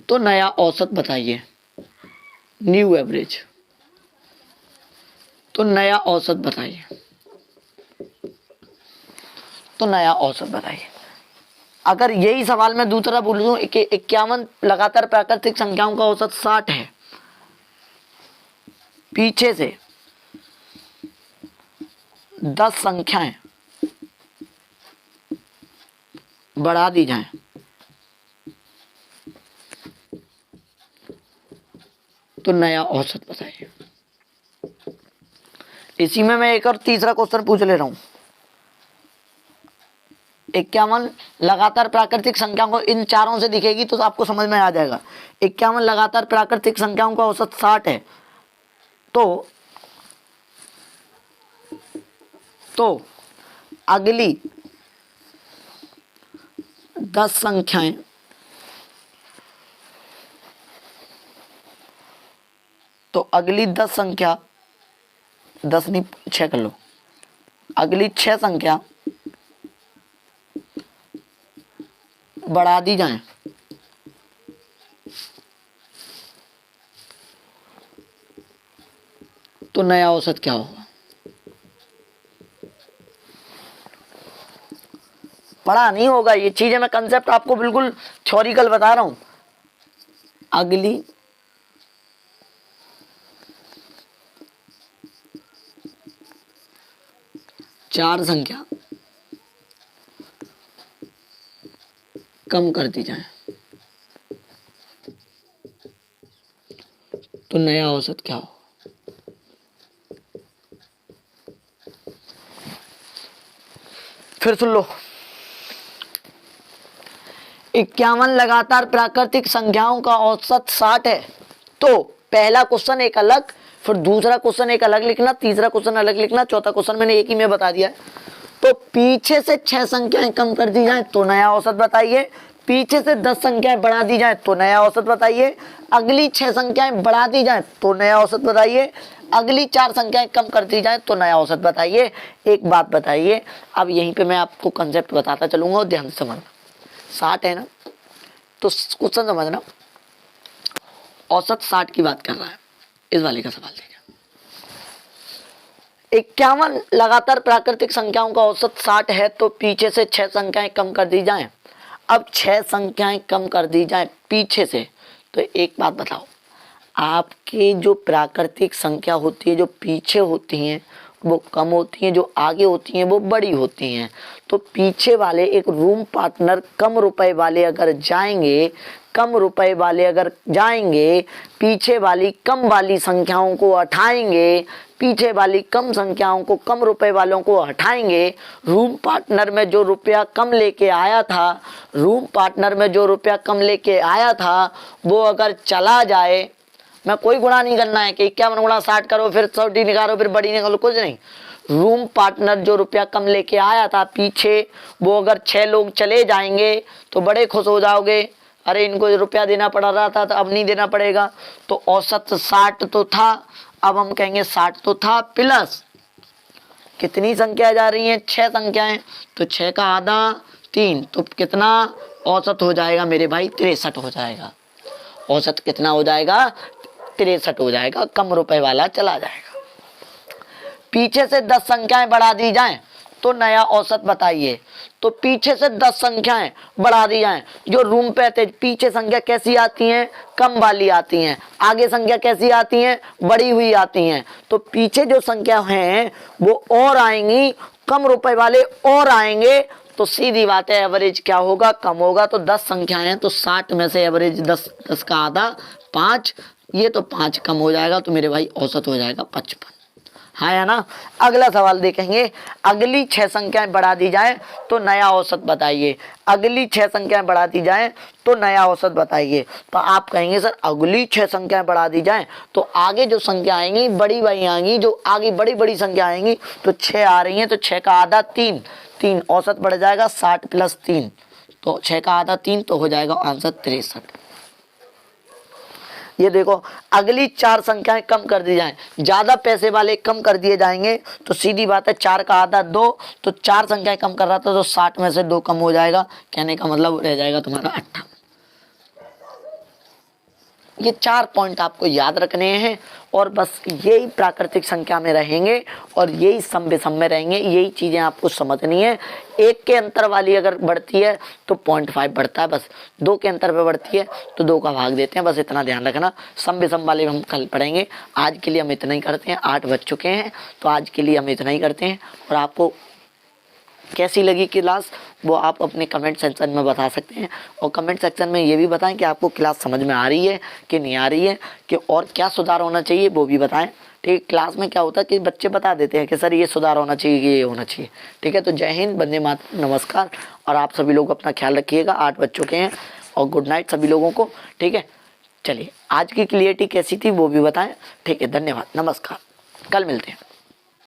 तो नया औसत बताइए, न्यू एवरेज। तो नया औसत बताइए। तो नया औसत बताइए। अगर यही सवाल मैं दूसरा बोल दूं कि 51 लगातार प्राकृतिक संख्याओं का औसत 60 है, पीछे से 10 संख्याएं बढ़ा दी जाएं, तो नया औसत बताइए। इसी में मैं एक और तीसरा क्वेश्चन पूछ ले रहा हूं। 51 लगातार प्राकृतिक संख्याओं को इन चारों से दिखेगी तो आपको समझ में आ जाएगा। 51 लगातार प्राकृतिक संख्याओं का औसत 60 है, तो अगली 10 संख्याएं, तो अगली 10 संख्या, 10 नहीं 6 कर लो, अगली 6 संख्या बढ़ा दी जाएं, तो नया औसत क्या होगा? पढ़ा नहीं होगा ये चीजें, मैं कंसेप्ट आपको बिल्कुल थ्योरिकल बता रहा हूं। अगली 4 संख्या कम कर दी जाए, तो नया औसत क्या हो? फिर सुन लो। 51 लगातार प्राकृतिक संख्याओं का औसत 60 है, तो पहला क्वेश्चन एक अलग, फिर दूसरा क्वेश्चन एक अलग लिखना, तीसरा क्वेश्चन अलग लिखना, चौथा क्वेश्चन मैंने एक ही में बता दिया है। तो पीछे से 6 संख्याएं कम कर दी जाए तो नया औसत बताइए, पीछे से 10 संख्याएं बढ़ा दी जाए तो नया औसत बताइए, अगली 6 संख्याएं बढ़ा दी जाए तो नया औसत बताइए, अगली 4 संख्याएं कम कर दी जाए तो नया औसत बताइए। एक बात बताइए, अब यहीं पे मैं आपको कंसेप्ट बताता चलूंगा और ध्यान से समझना। 60 है ना, तो क्वेश्चन समझना, औसत 60 की बात कर रहा है, इस वाले का सवाल देखिए। 51 लगातार प्राकृतिक संख्याओं का औसत 60 है, तो पीछे से 6 संख्याएं कम कर दी जाएं। अब 6 संख्याएं कम कर दी जाएं पीछे से, तो एक बात बताओ, आपकी जो प्राकृतिक संख्या होती है जो पीछे होती हैं वो कम होती हैं, जो आगे होती हैं वो बड़ी होती हैं। तो पीछे वाले एक रूम पार्टनर कम रुपए वाले अगर जाएंगे, कम रुपए वाले अगर जाएंगे, पीछे वाली कम वाली संख्याओं को हटाएंगे, पीछे वाली कम संख्याओं को कम रुपए वालों को हटाएंगे। रूम पार्टनर में जो रुपया कम लेके आया था, रूम पार्टनर में जो रुपया कम लेके आया था वो अगर चला जाए, मैं कोई गुणा नहीं करना है कि 51 गुणा 60 करो फिर 60 निकालो फिर बड़ी निकालो, कुछ नहीं। रूम पार्टनर जो रुपया कम लेके आया था पीछे, वो अगर 6 लोग चले जाएंगे तो बड़े खुश हो जाओगे, अरे इनको रुपया देना पड़ रहा था तो अब नहीं देना पड़ेगा। तो औसत 60 तो था, अब हम कहेंगे 60 तो था प्लस कितनी संख्या जा रही हैं? 6 संख्याएं, तो 6 का आधा 3, तो कितना औसत हो जाएगा मेरे भाई? 63 हो जाएगा। औसत कितना हो जाएगा? 63 हो जाएगा, कम रुपए वाला चला जाएगा। पीछे से 10 संख्याएं बढ़ा दी जाएं तो नया औसत बताइए। तो पीछे से 10 संख्याएं बढ़ा दी जाएं, जो रूम पे थे पीछे संख्या कैसी आती हैं? कम वाली आती हैं, आगे संख्या कैसी आती हैं? बड़ी हुई आती हैं। तो पीछे जो संख्या हैं वो और आएंगी, कम रुपए वाले और आएंगे, तो सीधी बात है एवरेज क्या होगा? कम होगा। तो 10 संख्याएं हैं तो 60 में से एवरेज 10 का आधा 5, ये तो 5 कम हो जाएगा, तो मेरे भाई औसत हो जाएगा 55। हाँ या ना? अगला सवाल देखेंगे, अगली 6 संख्याएं बढ़ा दी जाए तो नया औसत बताइए। अगली 6 संख्याएं बढ़ा दी जाए तो नया औसत बताइए। तो आप कहेंगे सर अगली 6 संख्याएं बढ़ा दी जाए तो आगे जो संख्या आएंगी बड़ी बड़ी आएंगी, जो आगे बड़ी बड़ी संख्या आएंगी, तो 6 आ रही हैं तो 6 का आधा 3, औसत बढ़ जाएगा 60 प्लस 3, तो 6 का आधा 3, तो हो जाएगा आंसर 63। ये देखो, अगली 4 संख्याएं कम कर दी जाएं, ज्यादा पैसे वाले कम कर दिए जाएंगे, तो सीधी बात है 4 का आधा 2, तो 4 संख्याएं कम कर रहा था तो 60 में से 2 कम हो जाएगा, कहने का मतलब रह जाएगा तुम्हारा 58। ये 4 पॉइंट आपको याद रखने हैं और बस यही प्राकृतिक संख्या में रहेंगे और यही सम विषम में रहेंगे। यही चीज़ें आपको समझनी है। 1 के अंतर वाली अगर बढ़ती है तो 0.5 बढ़ता है, बस 2 के अंतर पे बढ़ती है तो 2 का भाग देते हैं, बस इतना ध्यान रखना। सम विषम वाले हम कल पढ़ेंगे। आज के लिए हम इतना ही करते हैं, 8 बज चुके हैं तो आज के लिए हम इतना ही करते हैं। और आपको कैसी लगी क्लास वो आप अपने कमेंट सेक्शन में बता सकते हैं और कमेंट सेक्शन में ये भी बताएं कि आपको क्लास समझ में आ रही है कि नहीं आ रही है, कि और क्या सुधार होना चाहिए वो भी बताएं। ठीक है, क्लास में क्या होता है कि बच्चे बता देते हैं कि सर ये सुधार होना चाहिए, कि ये होना चाहिए। ठीक है, तो जय हिंद, वंदे मातरम, नमस्कार। और आप सभी लोग अपना ख्याल रखिएगा। 8 बज चुके हैं और गुड नाइट सभी लोगों को। ठीक है, चलिए आज की क्लियरिटी कैसी थी वो भी बताएं। ठीक है, धन्यवाद, नमस्कार, कल मिलते हैं।